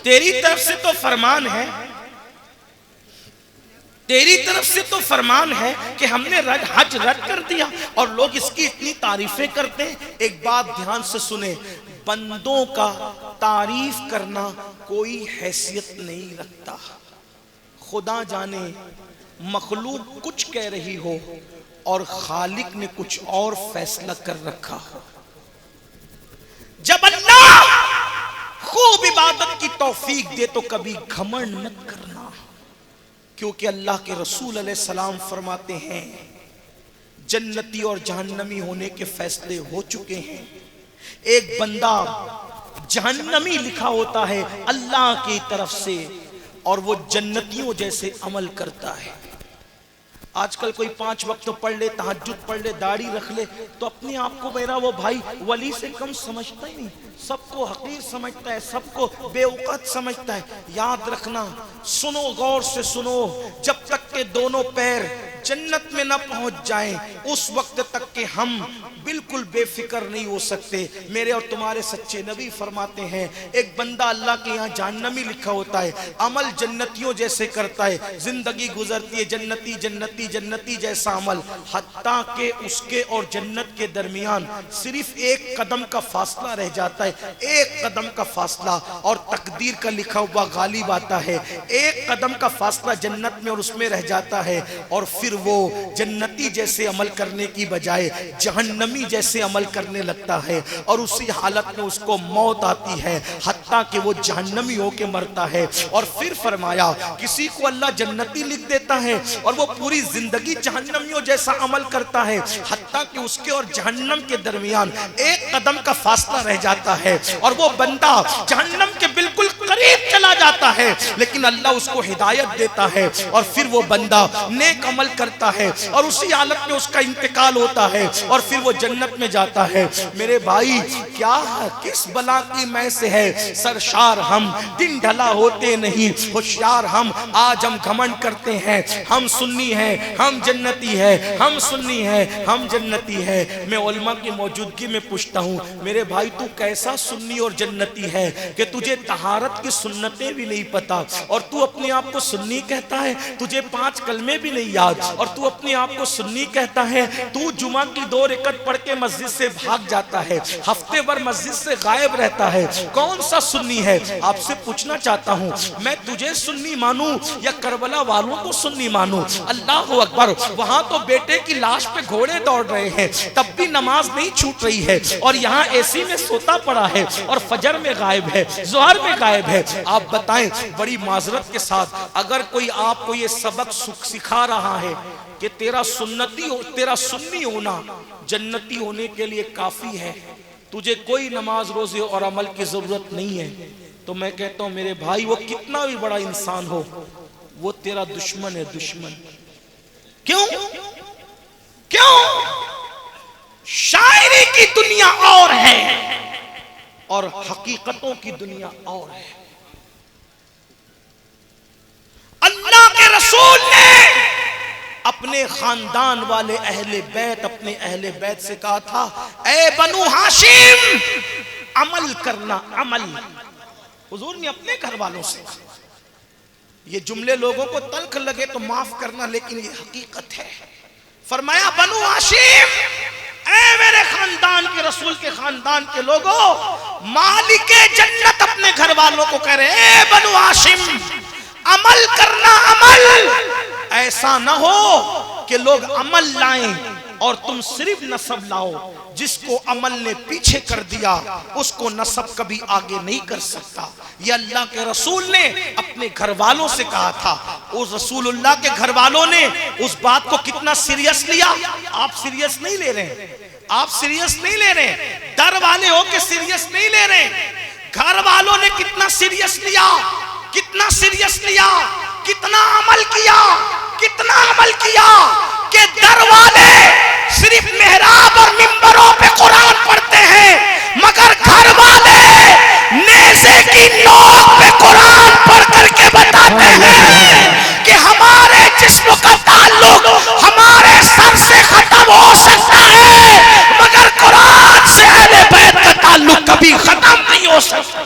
تیری طرف سے تو فرمان ہے، تیری طرف سے تو فرمان ہے کہ ہم نے حج رد کر دیا، اور لوگ اس کی اتنی تعریفیں کرتے ہیں۔ ایک بات دھیان سے سنیں، بندوں کا تعریف کرنا کوئی حیثیت نہیں رکھتا۔ خدا جانے مخلوق کچھ کہہ رہی ہو اور خالق نے کچھ اور فیصلہ کر رکھا ہو۔ جب اللہ خوب عبادت کی توفیق دے تو کبھی گھمنڈ مت کرنا، کیونکہ اللہ کے رسول علیہ السلام فرماتے ہیں جنتی اور جہنمی ہونے کے فیصلے ہو چکے ہیں۔ ایک بندہ جہنمی لکھا ہوتا ہے اللہ کی طرف سے، اور وہ جنتیوں جیسے عمل کرتا ہے۔ آج کل کوئی 5 وقت پڑھ لے، تہجد پڑھ لے، داڑھی رکھ لے، تو اپنے آپ کو میرا وہ بھائی ولی سے کم سمجھتا ہی نہیں، سب کو حقیر سمجھتا ہے، سب کو بے اوقات سمجھتا ہے۔ یاد رکھنا، سنو غور سے سنو، جب تک کہ دونوں پیر جنت میں نہ پہنچ جائیں اس وقت تک کہ ہم بالکل بے فکر نہیں ہو سکتے۔ میرے اور تمہارے سچے نبی فرماتے ہیں ایک بندہ اللہ کے یہاں جہنمی لکھا ہوتا ہے، عمل جنتیوں جیسے کرتا ہے، زندگی گزرتی ہے جنتی جنتی جنتی جیسا عمل، حتیٰ کہ اس کے اور جنت کے درمیان صرف ایک قدم کا فاصلہ رہ جاتا ہے، ایک قدم کا فاصلہ، اور تقدیر کا لکھا ہوا غالب آتا ہے۔ ایک قدم کا فاصلہ جنت میں اور اس میں رہ جاتا ہے، اور پھر وہ جنتی جیسے عمل کرنے کی بجائے جہنمی جیسے عمل کرنے لگتا ہے، اور اسی حالت میں اس کو موت آتی ہے، حتیٰ کہ وہ جہنمی ہو کے مرتا ہے۔ اور پھر فرمایا کسی کو اللہ جنتی لکھ دیتا ہے اور وہ پوری زندگی جہنمیوں جیسا عمل کرتا ہے، حتیٰ کہ اس کے اور جہنم کے درمیان ایک قدم کا فاصلہ رہ جاتا ہے، اور وہ بندہ جہنم کے بالکل قریب چلا جاتا ہے، لیکن اللہ اس کو ہدایت دیتا ہے، اور پھر وہ بندہ نیک عمل کرتا ہے، اور اسی حالت میں اس کا انتقال ہوتا ہے، اور پھر وہ جنت میں جاتا ہے۔ میرے بھائی کیا کس بلا کی میں سے ہے سرشار ہم، دن ڈھلا ہوتے نہیں ہوشیار ہم، آج ہم گھمنڈ کرتے ہیں ہم سنی ہیں ہم جنتی ہیں، ہم سنی ہیں ہم جنتی ہیں۔ میں علماء کی موجودگی میں پوچھتا ہوں میرے بھائی تو کیسا سنی اور جنتی ہے کہ تجھے طہارت کی سنتیں بھی نہیں پتا، اور تو اپنے آپ کو سنی کہتا ہے، تجھے 5 کلمے بھی نہیں یاد، اور تو اپنے آپ کو سنی کہتا ہے، تو جمعہ کی 2 رکعت پڑھ کے مسجد سے بھاگ جاتا ہے، ہفتے بھر مسجد سے غائب رہتا ہے۔ کون سا سنی ہے؟ آپ سے پوچھنا چاہتا ہوں میں تجھے سنی مانوں یا کربلا والوں کو سنی مانوں؟ اللہ اکبر۔ وہاں تو بیٹے کی لاش پہ گھوڑے دوڑ رہے ہیں تب بھی نماز نہیں چھوٹ رہی ہے، اور یہاں اے سی میں سوتا پڑا ہے، اور فجر میں غائب ہے، ظہر میں غائب ہے۔ آپ بتائیں بڑی معذرت کے ساتھ اگر کوئی آپ کو یہ سبق سکھا رہا ہے کہ تیرا سنی ہونا جنتی ہونے کے لیے کافی ہے، تجھے کوئی نماز روزے اور عمل کی ضرورت نہیں ہے، تو میں کہتا ہوں میرے بھائی وہ کتنا بھی بڑا انسان ہو وہ تیرا دشمن ہے، دشمن۔ کیوں؟ کیوں؟ شاعری کی دنیا اور ہے اور حقیقتوں کی دنیا اور ہے۔ اللہ کے رسول نے اپنے خاندان والے اہل بیت، اپنے اہل بیت سے کہا تھا اے بنو ہاشم عمل کرنا، عمل۔ حضور نے اپنے گھر والوں سے کہا۔ یہ جملے لوگوں کو تلخ لگے تو معاف کرنا، لیکن یہ حقیقت ہے۔ فرمایا بنو ہاشم، اے میرے خاندان کے، رسول کے خاندان کے لوگوں، مالک جنت اپنے گھر والوں کو کہہ رہے اے بنو ہاشم عمل کرنا، عمل۔ ایسا نہ ہو کہ لوگ عمل لائیں اور تم صرف نسب لاؤ۔ جس کو عمل نے پیچھے کر دیا اس کو نسب کبھی آگے نہیں کر سکتا۔ یہ اللہ کے رسول نے اپنے گھر والوں سے کہا تھا۔ اس رسول اللہ کے گھر والوں نے اس بات کو کتنا سیریس لیا۔ آپ سیریس نہیں لے رہے، آپ سیریس نہیں لے رہے، ڈر والے ہو کہ سیریس نہیں لے رہے۔ گھر والوں نے کتنا سیریس لیا، کتنا سیریس لیا، کتنا عمل کیا، کتنا عمل کیا کہ در والے صرف محراب اور منبروں پہ قرآن پڑھتے ہیں، مگر گھر والے نیزے کی نوک پہ قرآن پڑھ کر کے بتاتے ہیں کہ ہمارے جسم کا تعلق ہمارے سر سے ختم ہو سکتا ہے مگر قرآن سے اہل بیت کا تعلق کبھی ختم نہیں ہو سکتا۔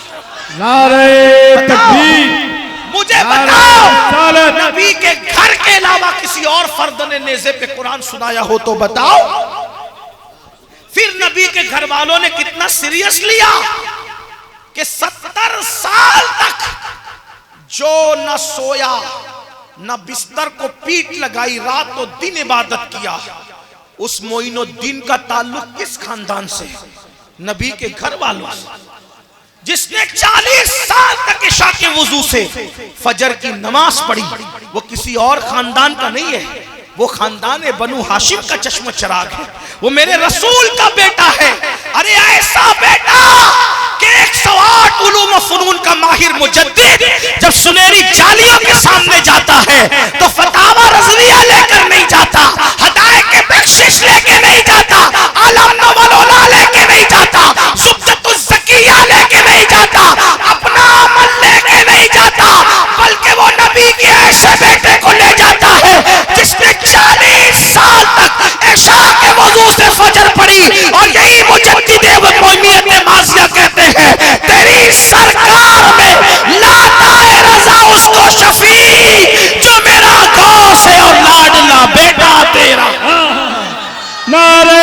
نعرہ تکبیر، مجھے بتاؤ نبی کے گھر کے علاوہ کسی اور فرد نے نیزے پہ قرآن سنایا ہو تو بتاؤ۔ پھر نبی کے گھر والوں نے کتنا سیریس لیا کہ 70 سال تک جو نہ سویا نہ بستر کو پیٹ لگائی، رات و دن عبادت کیا۔ اس معین الدین کا تعلق کس خاندان سے؟ نبی کے گھر والوں سے۔ جس نے 40 سال تک عشاء کے وضو سے فجر کی نماز پڑھی، وہ کسی اور خاندان کا نہیں ہے، وہ خاندان بنو ہاشم کا چشم چراغ ہے، وہ میرے رسول کا بیٹا ہے۔ ارے ایسا بیٹا کہ 108 علوم و فنون کا ماہر مجدد جب سنہری جالیوں کے سامنے جاتا ہے تو فتاوی رضویہ لے کر نہیں جاتا، ہدایت کے بخشش لے کے نہیں جاتا، عالم نوالولا لے کے نہیں جاتا، زبدۃ الزکیہ لے کے نہیں جاتا، اپنا عمل لے کے نہیں جاتا، بلکہ وہ نبی کے ایسے بیٹے کو لے جاتا ہے جس نے 40 سال تک عشاء کے وضو سے فجر پڑھی۔ اور یہی مجدد قومیت ماضیہ کہتے ہیں تیری سرکار میں لاتا ہے رضا اس کو شفیع جو میرا غوث ہے اور لاڈلا بیٹا تیرا۔ نعرہ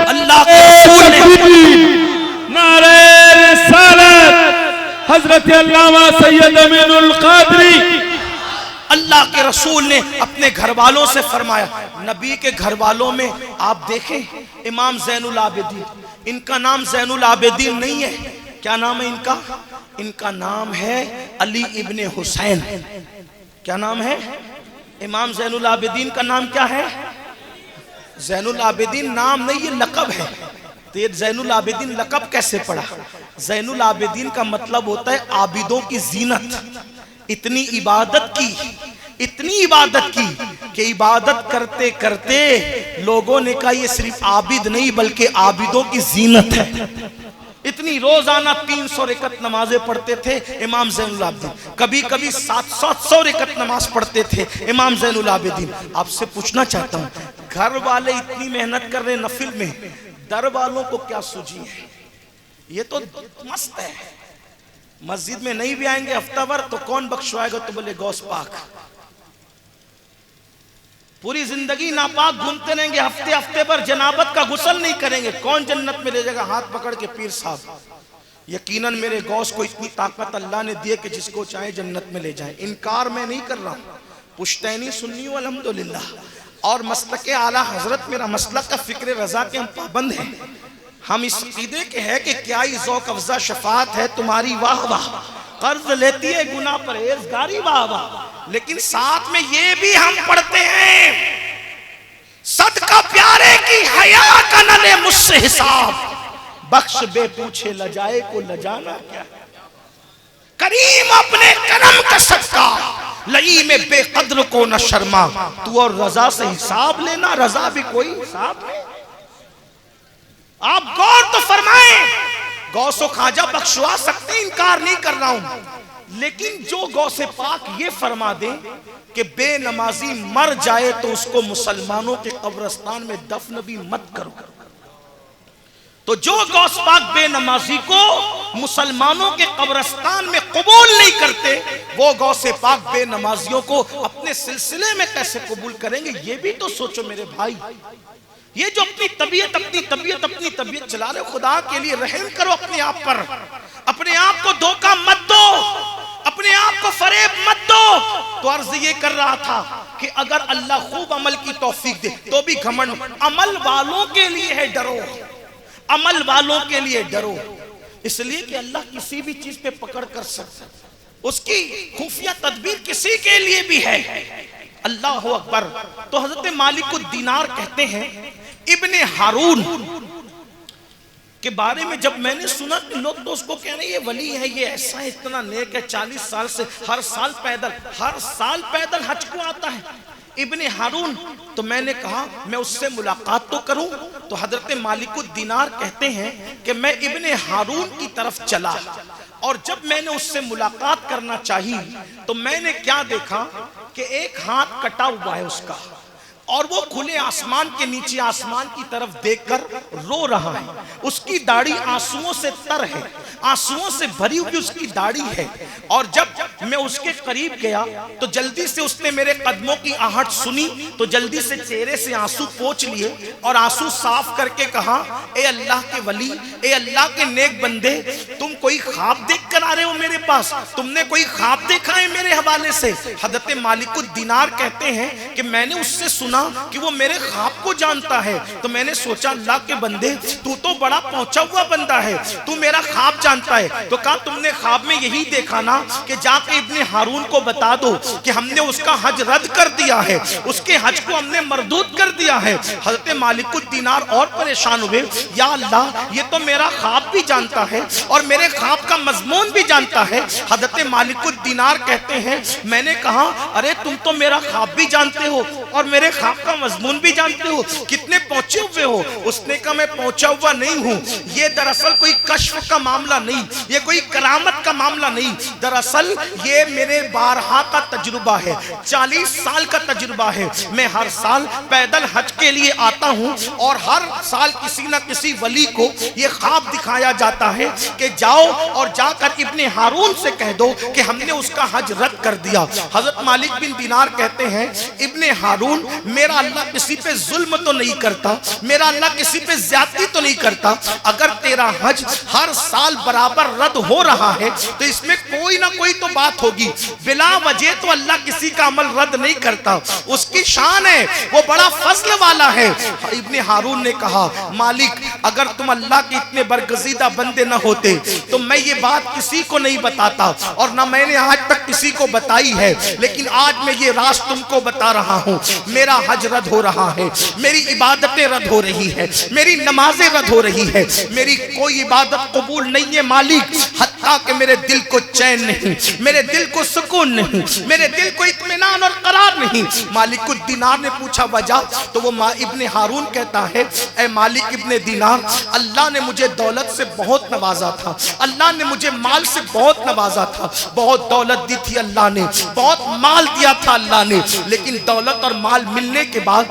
اللہ کے رسول نے، نعرہ رسالت، حضرت علامہ سید امین القادری، اللہ کے رسول نے اپنے گھر والوں سے فرمایا۔ نبی کے گھر والوں میں آپ دیکھیں امام زین العابدین، ان کا نام زین العابدین نہیں ہے، کیا نام ہے ان کا؟ ان کا نام ہے علی ابن حسین۔ کیا نام ہے؟ امام زین العابدین کا نام کیا ہے؟ زین العابدین نام نہیں، یہ لقب ہے۔ تو یہ زین العابدین لقب کیسے پڑا؟ زین العابدین کا مطلب ہوتا ہے عابدوں کی زینت۔ اتنی عبادت کی، اتنی عبادت کی کہ عبادت کرتے کرتے لوگوں نے کہا یہ صرف عابد نہیں بلکہ عابدوں کی زینت ہے۔ اتنی روزانہ 300 رکعت نمازیں پڑھتے تھے امام زین العابدین، کبھی کبھی 700 رکعت نماز پڑھتے تھے امام زین العابدین۔ آپ سے پوچھنا چاہتا ہوں گھر والے اتنی محنت کر رہے نفل میں، در والوں کو کیا سوجی ہے؟ یہ تو مست ہے، مسجد میں نہیں بھی آئیں گے ہفتہ بھر تو کون بخشوائے گا؟ تو بولے غوث پاک۔ پوری زندگی ناپاک گھومتے رہیں گے، ہفتے ہفتے پر جنابت کا غسل نہیں کریں گے، کون جنت میں لے جائے گا؟ ہاتھ پکڑ کے پیر صاحب۔ یقیناً میرے غوث کو اتنی طاقت اللہ نے دی ہے کہ جس کو چاہے جنت میں لے جائے، انکار میں نہیں کر رہا ہوں، پشتینی سنی ہوں الحمدللہ، اور مسلک اعلیٰ حضرت میرا مسلک کا فکر رضا کے ہم پابند ہیں۔ ہم اس عقیدے کے ہیں کہ کیا ہی ذوق افزا شفاعت ہے تمہاری، واہ واہ، قرض لیتی ہے گناہ پرہیزگاری، واہ واہ، لیکن ساتھ میں یہ بھی ہم پڑھتے ہیں صدقہ پیارے کی حیا کا نہ لے مجھ سے حساب، بخش بے پوچھے لجائے کو لجانا کیا ہے۔ کریم اپنے کرم کا صدقہ، لئیم بے قدر کو نہ شرما، تو اور رضا سے حساب لینا، رضا بھی کوئی حساب نہیں۔ آپ غور تو فرمائیں، غوث و خواجہ بخشوا سکتے ہیں، انکار نہیں کر رہا ہوں، لیکن جو غوث پاک یہ فرما دیں کہ بے نمازی مر جائے تو اس کو مسلمانوں کے قبرستان میں دفن بھی مت کرو، تو جو غوث پاک بے نمازی کو مسلمانوں کے قبرستان میں قبول نہیں کرتے، وہ غوث پاک بے نمازیوں کو اپنے سلسلے میں کیسے قبول کریں گے؟ یہ بھی تو سوچو میرے بھائی۔ یہ جو اپنی طبیعت چلا رہے، خدا کے لیے رحم کرو اپنے آپ پر، اپنے آپ کو دھوکہ مت دو، اپنے آپ کو فریب مت دو۔ تو عرض یہ کر رہا تھا کہ اگر اللہ خوب عمل کی توفیق دے تو بھی گھمنڈ، عمل والوں کے لیے ہے ڈرو، عمل والوں کے لیے ڈرو، اس لیے کہ اللہ کسی بھی چیز پہ پکڑ کر سکتا، اس کی خفیہ تدبیر کسی کے لیے بھی ہے۔ اللہ اکبر۔ تو حضرت مالک الدینار کہتے ہیں ابن ہارون کے بارے میں جب میں نے سنا کہ لوگ تو اس کو کہہ رہے ہیں یہ ولی ہے، یہ ایسا ہے، اتنا نیک ہے، 40 سال سے ہر سال پیدل حج کو آتا ہے ابن ہارون، تو میں نے کہا میں اس سے ملاقات تو کروں۔ تو حضرت مالک الدینار کہتے ہیں کہ میں ابن ہارون کی طرف چلا، اور جب میں نے اس سے ملاقات کرنا چاہی تو میں نے کیا دیکھا کہ ایک ہاتھ کٹا ہوا ہے اس کا، اور وہ کھلے آسمان کے نیچے آسمان کی طرف دیکھ کر رو رہا ہے، اس کی داڑھی آنسوؤں سے تر ہے، آنسوؤں سے بھری ہوئی اس کی داڑھی ہے۔ اور جب میں اس کے قریب گیا تو جلدی سے اس نے میرے قدموں کی آہٹ سنی، تو جلدی سے چہرے سے آنسو پوچھ لیے اور آنسو صاف کر کے کہا، اے اللہ کے ولی، اے اللہ کے نیک بندے، تم کوئی خواب دیکھ کر آ رہے ہو میرے پاس؟ تم نے کوئی خواب دیکھا ہے میرے حوالے سے؟ حضرت مالک الدینار کہتے ہیں کہ میں نے اس سے سنا کہ وہ میرے خواب کو جانتا ہے، تو میں نے سوچا اللہ کے بندے تو بڑا پہنچا ہوا بندہ ہے، تو میرا خواب جانتا ہے۔ تو کہا تم نے خواب میں یہی دیکھا نا کہ جا کے ابن ہارون کو بتا دو کہ ہم نے اس کا حج رد کر دیا ہے، اس کے حج کو ہم نے مردود کر دیا ہے۔ حضرت مالک الدینار اور پریشان ہوئے، یا اللہ یہ تو میرا خواب بھی جانتا ہے اور میرے خواب کا مضمون بھی جانتا ہے۔ حضرت مالک الدینار کہتے ہیں میں نے کہا ارے تم تو میرا خواب بھی جانتے ہو اور میرے خواب کا مضمون بھی جانتے ہو، کتنے پہنچے ہوئے ہو؟ اس نے کہا میں پہنچا ہوا نہیں ہوں، یہ دراصل کوئی کشف کا معاملہ نہیں، یہ کوئی کرامت کا معاملہ نہیں، دراصل یہ میرے بارہا کا تجربہ ہے، 40 سال کا تجربہ ہے۔ میں ہر سال پیدل حج کے لیے آتا ہوں اور ہر سال کسی نہ کسی ولی کو یہ خواب دکھایا جاتا ہے کہ جاؤ اور جا کر ابن ہارون سے کہہ دو کہ ہم نے اس کا حج رد کر دیا۔ حضرت مالک بن دینار کہتے ہیں ابن ہارون میرا اللہ کسی پہ ظلم تو نہیں کرتا، میرا اللہ کسی پہ زیادتی تو نہیں کرتا، اگر تیرا حج ہر سال برابر رد ہو رہا ہے تو اس میں کوئی نہ کوئی تو بات ہوگی، بلا وجہ تو اللہ کسی کا عمل رد نہیں کرتا، اس کی شان ہے، وہ بڑا فضل والا ہے۔ ابن ہارون نے کہا مالک اگر تم اللہ کے اتنے برگزیدہ بندے نہ ہوتے تو میں یہ بات کسی کو نہیں بتاتا، اور نہ میں نے آج تک کسی کو بتائی ہے، لیکن آج میں یہ راز تم کو بتا رہا ہوں، میرا حج رد ہو رہا ہے، میری عبادتیں رد ہو رہی ہے، میری نمازیں رد ہو رہی ہے، میری کوئی عبادت قبول نہیں ہے مالک، حتیٰ کہ میرے دل کو چین نہیں، میرے دل کو سکون نہیں، میرے دل کو اطمینان اور قرار نہیں۔ مالک الدینار نے پوچھا وجہ، تو وہ ابن ہارون کہتا ہے اے مالک ابن دینار، اللہ نے مجھے دولت سے بہت نوازا تھا، اللہ نے مجھے مال سے بہت نوازا تھا، بہت دولت دی تھی اللہ نے، بہت مال دیا تھا اللہ نے، لیکن دولت اور مال ملنے کے بعد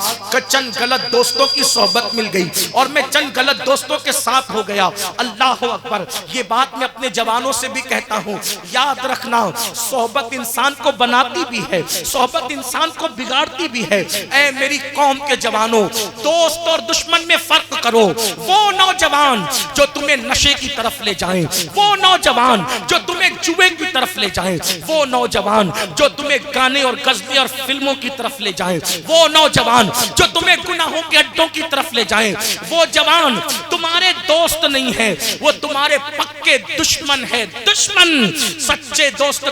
چند غلط دوستوں کی صحبت مل گئی اور میں چند غلط دوستوں کے ساتھ ہو گیا۔ اللہ اکبر، یہ بات میں اپنے جوانوں سے بھی کہتا ہوں، یاد رکھنا صحبت انسان کو بناتی بھی ہے، صحبت انسان کو بگاڑتی بھی ہے۔ اے میری قوم کے جوانوں، دوست اور دشمن میں فرق کرو، وہ نوجوان جو تمہیں نشے کی طرف لے جائیں، وہ نوجوان جو تمہیں جوے کی طرف لے جائیں، وہ نوجوان جو تمہیں گانے اور غزلیں اور فلموں کی طرف لے جائیں، وہ نوجوان جو تمہیں گناہوں کے اڈوں کی طرف لے جائیں، وہ جوان تمہارے دوست نہیں ہے، وہ تمہارے پکے دشمن ہے۔ دشمن، سچے دوست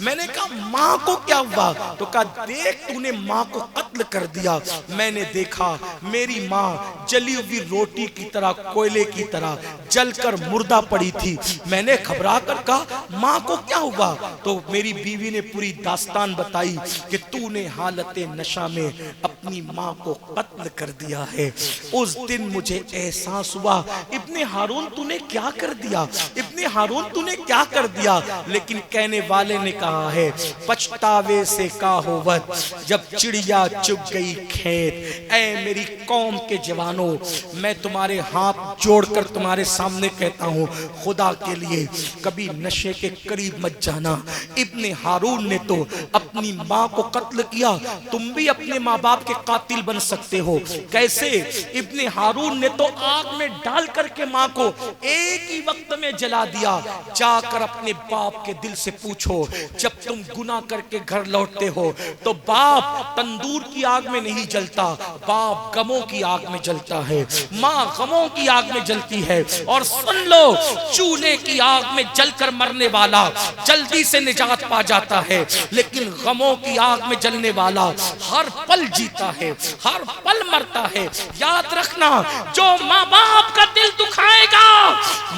میں نے کہا ماں کو کیا ہوا؟ تو کہا دیکھ تو نے ماں کو قتل کر دیا. میں نے دیکھا میری ماں جلی ہوئی روٹی کی طرح کوئلے کی طرح جل کر مردہ پڑی تھی. میں نے گھبرا کر کہا ماں کو کیا ہوا؟ تو میری بیوی نے پوری داستان بتائی کہ تو نے حالت نشہ میں اپنی ماں کو قتل کر دیا ہے. اس دن مجھے احساس ہوا ابن ہارون تو نے کیا کر دیا، ابن ہارون تو نے کیا کر دیا. لیکن کہنے والے نے کہا ہے پچھتاوے سے کا ہوت جب چڑیا چگ گئی کھیت. اے میری قوم کے جوانوں، میں تمہارے ہاتھ جوڑ کر تمہارے سامنے کہتا ہوں خدا کے لیے کبھی نشے کے قریب مت جانا. ابن ہارون نے تو اپنی ماں کو قتل کیا، تم بھی اپنے ماں باپ کے قاتل بن سکتے ہو. کیسے؟ ابن ہارون نے تو آگ میں ڈال کر کے ماں کو ایک ہی وقت میں جلا دیا. جا کر اپنے باپ کے دل سے پوچھو جب تم گناہ کر کے گھر لوٹتے ہو تو باپ تندور کی آگ میں نہیں جلتا، باپ غموں کی آگ میں جلتا ہے، ماں غموں کی آگ میں جلتی ہے. اور سن لو چولہے کی آگ میں جل کر مرنے والا جلدی سے نجات پا جاتا ہے، لیکن غموں کی آگ میں جلنے والا ہر پل جیتا ہے، ہر پل مرتا ہے. یاد رکھنا جو ماں باپ کا دل دکھائے گا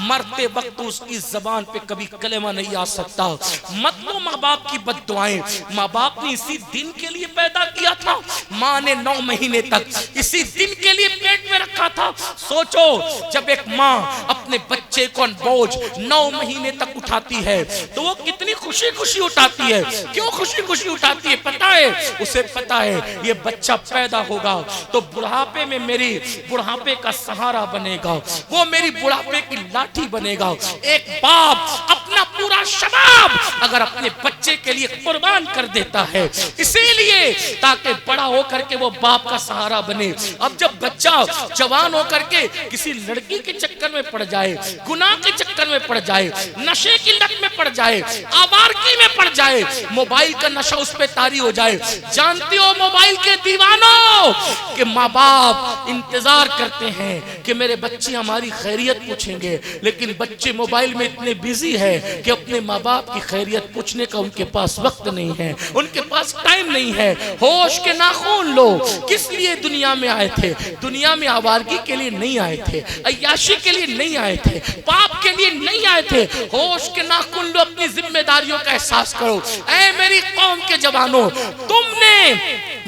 مرتے وقت اس کی زبان پہ کبھی کلمہ نہیں آ سکتا. مت لو ماں باپ کی بد دعائیں. ماں باپ نے اسی دن کے لیے پیدا کیا تھا، ماں نے 9 مہینے تک اسی دن کے لیے پیٹ میں رکھا تھا. سوچو جب ایک ماں اپنے بچے کو بوجھ 9 مہینے تک اٹھاتی ہے تو وہ کتنی خوشی خوشی اٹھاتی ہے. کیوں خوشی خوشی اٹھاتی ہے پتا ہے؟ اسے پتا ہے یہ بچہ پیدا ہوگا تو بڑھاپے میں میری بڑھاپے کا سہارا بنے گا، وہ میری بڑھاپے کی لاٹھی بنے گا. ایک باپ اپنا پورا شباب اگر اپنے بچے کے لیے قربان کر دیتا ہے اسی لیے تاکہ بڑا ہو کر کے وہ باپ کا سہارا بنے. اب جب بچہ جوان ہو کر کے کسی لڑکی کے چکر میں پڑ جائے، گناہ کے چکر میں پڑ جائے، نشے کی لت میں پڑ جائے، آوارگی میں پڑ جائے، موبائل کا نشہ اس پہ طاری ہو جائے. جانتے ہو موبائل کے دیوانوں کہ ماں باپ انتظار کرتے ہیں کہ میرے بچے ہماری خیریت پوچھیں گے، لیکن بچے موبائل میں اتنے بیزی ہے کہ اپنے ماں باپ کی خیریت پوچھنے کا ان کے پاس وقت نہیں ہے، ان کے پاس ٹائم نہیں ہے. ہوش کے ناخون لو. کس لیے دنیا میں آئے تھے؟ دنیا میں آوارگی کے لیے نہیں آئے تھے، عیاشی کے لیے نہیں آئے تھے، پاپ کے لیے نہیں آئے تھے. ہوش کے ناخون لو، اپنی ذمہ داریوں کا احساس کرو. اے میری قوم کے جوانوں، تم نے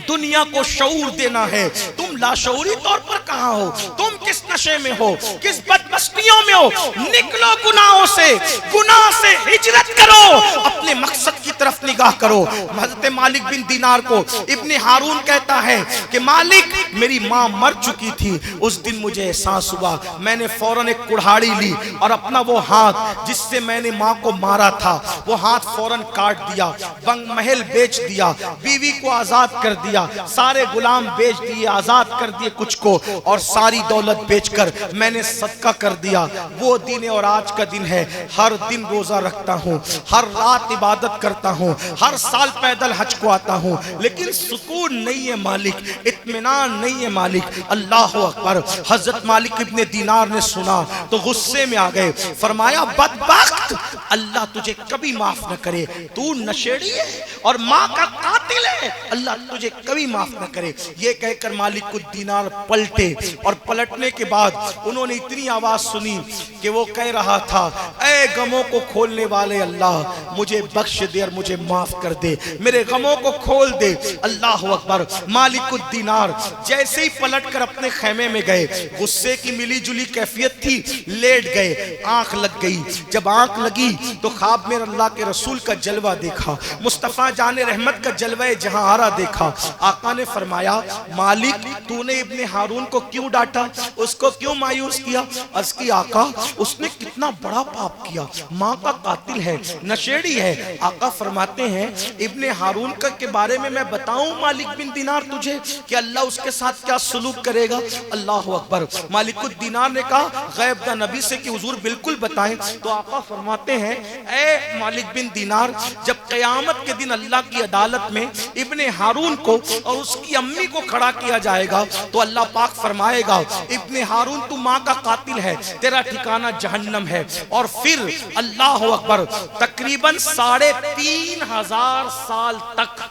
دنیا کو شعور دینا ہے. تم لاشعوری طور پر کہاں ہو؟ تم کس نشے میں ہو؟ کس بدمستیوں میں ہو؟ نکلو گناہوں سے، گناہ سے ہجرت کرو، اپنے مقصد کی طرف نگاہ کرو. حضرت مالک بن دینار کو ابن ہارون کہتا ہے کہ مالک میری ماں مر چکی تھی. اس دن مجھے احساس ہوا، میں نے فوراً ایک کڑھاڑی لی اور اپنا وہ ہاتھ جس سے میں نے ماں کو مارا تھا وہ ہاتھ فوراً کاٹ دیا، بنگ محل بیچ دیا، بیوی کو آزاد کر دیا، سارے غلام بیچ دیے، آزاد کر دیے کچھ کو، اور ساری دولت بیچ کر میں نے صدقہ کر دیا. وہ دن اور آج کا دن ہے. ہر دن روزہ رکھتا ہوں، ہر رات عبادت کرتا ہوں، ہر سال پیدل حج کو آتا ہوں، لیکن سکون نہیں ہے مالک، اطمینان نہیں ہے مالک. اللہ اکبر. حضرت مالک ابن دینار نے سنا تو غصے میں آ گئے. فرمایا بدبخت، اللہ تجھے کبھی معاف نہ کرے، تو نشیڑی ہے اور ماں کا قاتل ہے، اللہ تجھے کبھی معاف نہ کرے. یہ کہہ کر مالک الدینار پلٹے اور پلٹنے کے بعد انہوں نے اتنی آواز سنی کہ وہ کہہ رہا تھا اے غموں کو کھولنے والے اللہ مجھے بخش دے اور مجھے معاف کر دے، میرے غموں کو کھول دے. اللہ اکبر. مالک الدینار جیسے ہی پلٹ کر اپنے خیمے میں گئے، غصے کی ملی جلی کیفیت تھی، لیٹ گئے. آنکھ لگ گئی. جب آنکھ لگی تو خواب میں اللہ کے رسول کا جلوہ دیکھا، مصطفیٰ جان رحمت کا جلوہ جہاں آرا دیکھا. آقا نے فرمایا مالک تو نے ابن ہارون کو کیوں ڈانٹا، اس کو کیوں مایوس کیا؟ عرض کی آقا اس نے کتنا بڑا پاپ کیا، ماں کا قاتل ہے، نشیڑی ہے. آقا فرماتے ہیں ابن ہارون کا کے بارے میں بتاؤں مالک بن دینار تجھے کہ اللہ اس کے ساتھ کیا سلوک کرے گا؟ اللہ اکبر. مالک الدینار نے کہا غیب دا نبی سے کہ حضور بالکل بتائیں. تو آقا فرماتے ہیں ہیں اے مالک بن دینار جب قیامت کے دن اللہ کی عدالت میں ابن ہارون کو اور اس کی امی کو کھڑا کیا جائے گا تو اللہ پاک فرمائے گا ابن ہارون تو ماں کا قاتل ہے، تیرا ٹھکانہ جہنم ہے. اور پھر اللہ اکبر تقریباً 3500 سال تک،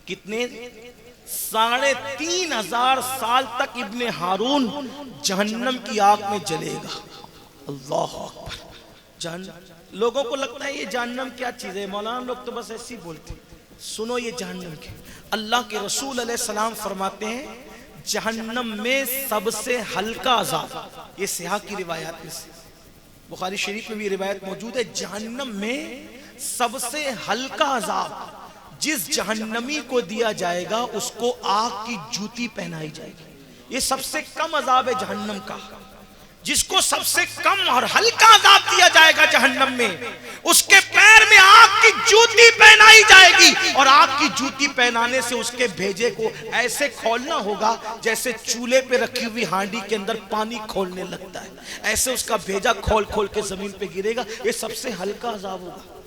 کتنے 3500 سال تک ابن ہارون جہنم کی آگ میں جلے گا. اللہ اکبر. لوگوں کو لگتا ہے یہ جہنم کیا چیز ہے، مولانا لوگ تو بس ایسی بولتے ہیں. سنو یہ جہنم کیا. اللہ کے رسول علیہ السلام فرماتے ہیں جہنم میں سب سے ہلکا عذاب، یہ سیاح کی روایات میں سے، بخاری شریف میں بھی روایت موجود ہے، جہنم میں سب سے ہلکا عذاب جس جہنمی کو دیا جائے گا اس کو آگ کی جوتی پہنائی جائے گی. یہ سب سے کم عذاب ہے جہنم کا. جس کو سب سے کم اور ہلکا عذاب دیا جائے گا جہنم میں، اس کے پیر میں آگ کی جوتی پہنائی جائے گی، اور آگ کی جوتی پہنانے سے اس کے بھیجے کو ایسے کھولنا ہوگا جیسے چولہے پہ رکھی ہوئی ہانڈی کے اندر پانی کھولنے لگتا ہے، ایسے اس کا بھیجا کھول کھول کے زمین پہ گرے گا. یہ سب سے ہلکا عذاب ہوگا.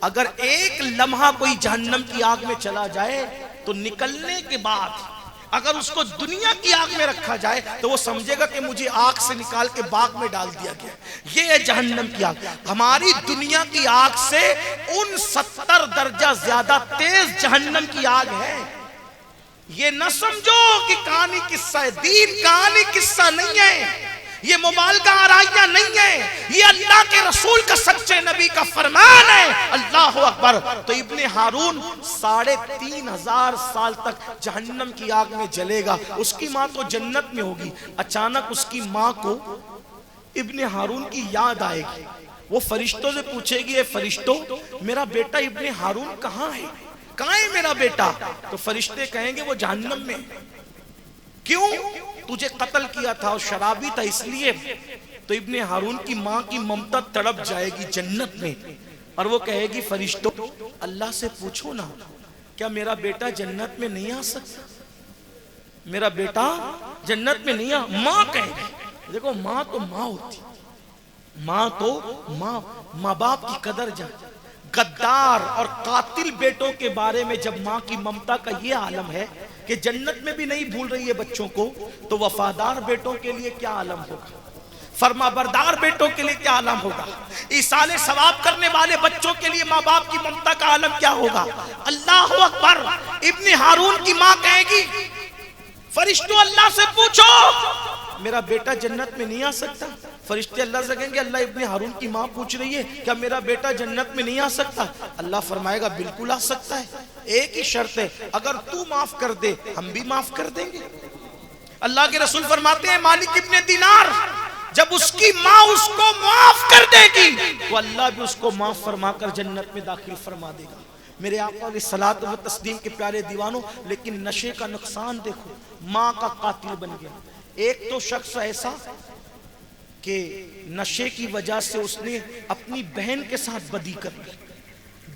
اگر ایک لمحہ کوئی جہنم کی آگ میں چلا جائے تو نکلنے کے بعد اگر اس کو دنیا کی آگ میں رکھا جائے تو وہ سمجھے گا کہ مجھے آگ سے نکال کے باغ میں ڈال دیا گیا. یہ ہے جہنم کی آگ. ہماری دنیا کی آگ سے 69 درجہ زیادہ تیز جہنم کی آگ ہے. یہ نہ سمجھو کہ کہانی قصہ ہے، دین کہانی قصہ نہیں ہے، یہ مبالغہ آرائیاں نہیں ہے، یہ اللہ کے رسول کا سچے نبی کا فرمان ہے. اللہ اکبر. تو ابن ہارون 3500 سال تک جہنم کی آگ میں جلے گا. اس کی ماں تو جنت میں ہوگی. اچانک اس کی ماں کو ابن ہارون کی یاد آئے گی. وہ فرشتوں سے پوچھے گی اے فرشتوں میرا بیٹا ابن ہارون کہاں ہے، کہاں ہے میرا بیٹا؟ تو فرشتے کہیں گے وہ جہنم میں. کیوں؟ تجھے قتل کیا تھا اور شرابی تھا اس لیے. تو ابن ہارون کی ماں کی ممتا تڑپ جائے گی جنت میں، اور وہ کہے گی فرشتوں اللہ سے پوچھو نا کیا میرا بیٹا جنت میں نہیں آ سکتا، میرا بیٹا جنت میں نہیں آ. ماں کہے گی، دیکھو ماں تو ماں ہوتی، ماں تو ماں باپ کی قدر جان. غدار اور قاتل بیٹوں کے بارے میں جب ماں کی ممتا کا یہ عالم ہے کہ جنت میں بھی نہیں بھول رہی ہے بچوں کو، تو وفادار بیٹوں کے لیے کیا عالم ہوگا، فرما بردار بیٹوں کے لیے کیا عالم ہوگا، ایصال ثواب کرنے والے بچوں کے لیے ماں باپ کی ممتا کا عالم کیا ہوگا. اللہ اکبر. ابن ہارون کی ماں کہے گی فرشتوں اللہ سے پوچھو میرا بیٹا جنت میں نہیں آ سکتا. فرشتے اللہ سے کہیں گے اللہ ابن ہارون کی ماں پوچھ رہی ہے کیا میرا بیٹا جنت میں نہیں آ سکتا. اللہ فرمائے گا بالکل آ سکتا ہے، ایک ہی شرط ہے اگر تو معاف کر دے ہم بھی معاف کر دیں گے. اللہ کے رسول فرماتے ہیں مالک ابن دینار جب اس کی ماں اس کو معاف کر دے گی تو اللہ بھی اس کو معاف فرما کر جنت میں داخل فرما دے گا. میرے آقا علیہ الصلوۃ والتسلیم کے پیارے دیوانوں، لیکن نشے کا نقصان دیکھو. ماں کا قاتل بن گیا. ایک تو شخص ایسا کہ نشے کی وجہ سے اس نے اپنی بہن کے ساتھ بدی کر لی،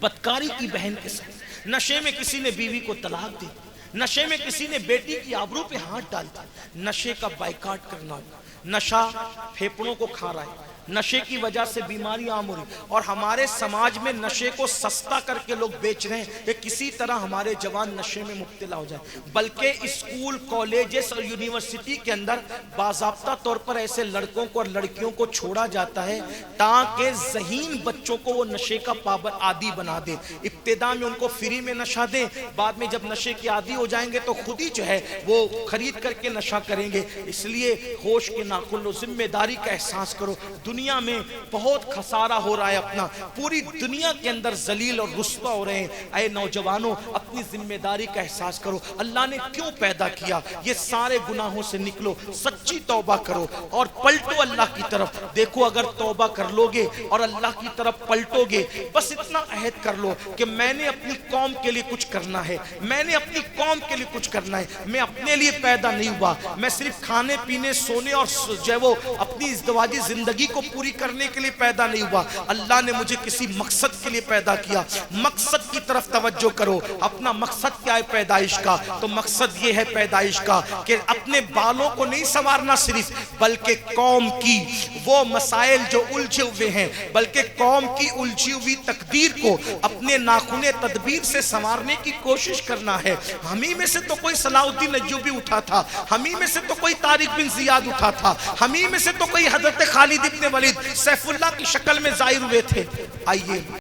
بدکاری کی بہن کے ساتھ. نشے میں کسی نے بیوی کو طلاق دی، نشے میں کسی نے بیٹی کی آبرو پہ ہاتھ ڈال دیا. نشے کا بائیکاٹ کرنا ہوگا. نشہ پھیپڑوں کو کھا رہا ہے، نشے کی وجہ سے بیماری عام ہو رہی، اور ہمارے سماج میں نشے کو سستا کر کے لوگ بیچ رہے ہیں کہ کسی طرح ہمارے جوان نشے میں مبتلا ہو جائے. بلکہ اسکول، کالجز اور یونیورسٹی کے اندر باضابطہ طور پر ایسے لڑکوں کو اور لڑکیوں کو چھوڑا جاتا ہے تاکہ ذہین بچوں کو وہ نشے کا پابند عادی بنا دے. ابتدا میں ان کو فری میں نشہ دیں، بعد میں جب نشے کے عادی ہو جائیں گے تو خود ہی جو ہے وہ خرید کر کے نشہ کریں گے. اس لیے ہوش کے ناخن لو، ذمہ داری کا احساس کرو. دنیا میں بہت خسارہ ہو رہا ہے اپنا، پوری دنیا کے اندر ذلیل اور رسوا ہو رہے ہیں. اے نوجوانوں اپنی ذمہ داری کا احساس کرو. اللہ نے کیوں پیدا کیا؟ یہ سارے گناہوں سے نکلو، سچی توبہ کرو اور پلٹو اللہ کی طرف. دیکھو اگر توبہ کر لو گے اور اللہ کی طرف پلٹو گے، بس اتنا عہد کر لو کہ میں نے اپنی قوم کے لیے کچھ کرنا ہے، میں نے اپنی قوم کے لیے کچھ کرنا ہے. میں اپنے لیے پیدا نہیں ہوا، میں صرف کھانے پینے سونے اور جو ہے وہ اپنی ازدواجی زندگی کو پوری کرنے کے لیے پیدا نہیں ہوا. اللہ نے مجھے کسی مقصد کے لیے پیدا کیا. مقصد کی طرف توجہ کرو. اپنا مقصد کیا ہے پیدائش کا؟ تو مقصد یہ ہے پیدائش کا کہ اپنے بالوں کو نہیں سنوارنا سنوار نہ صرف بلکہ قوم کی وہ مسائل جو الجھے ہوئے ہیں، بلکہ قوم کی الجھی ہوئی تقدیر کو اپنے ناخن تدبیر سے سنوارنے کی کوشش کرنا ہے۔ ہمیں میں سے تو کوئی صلاح الدین ایوبی اٹھا تھا، ہمیں میں سے تو کوئی طارق بن زیاد اٹھا تھا، ہمیں میں سے تو کوئی حضرت خالد ابن ولید سیف اللہ کی شکل میں ظاہر ہوئے تھے۔ آئیے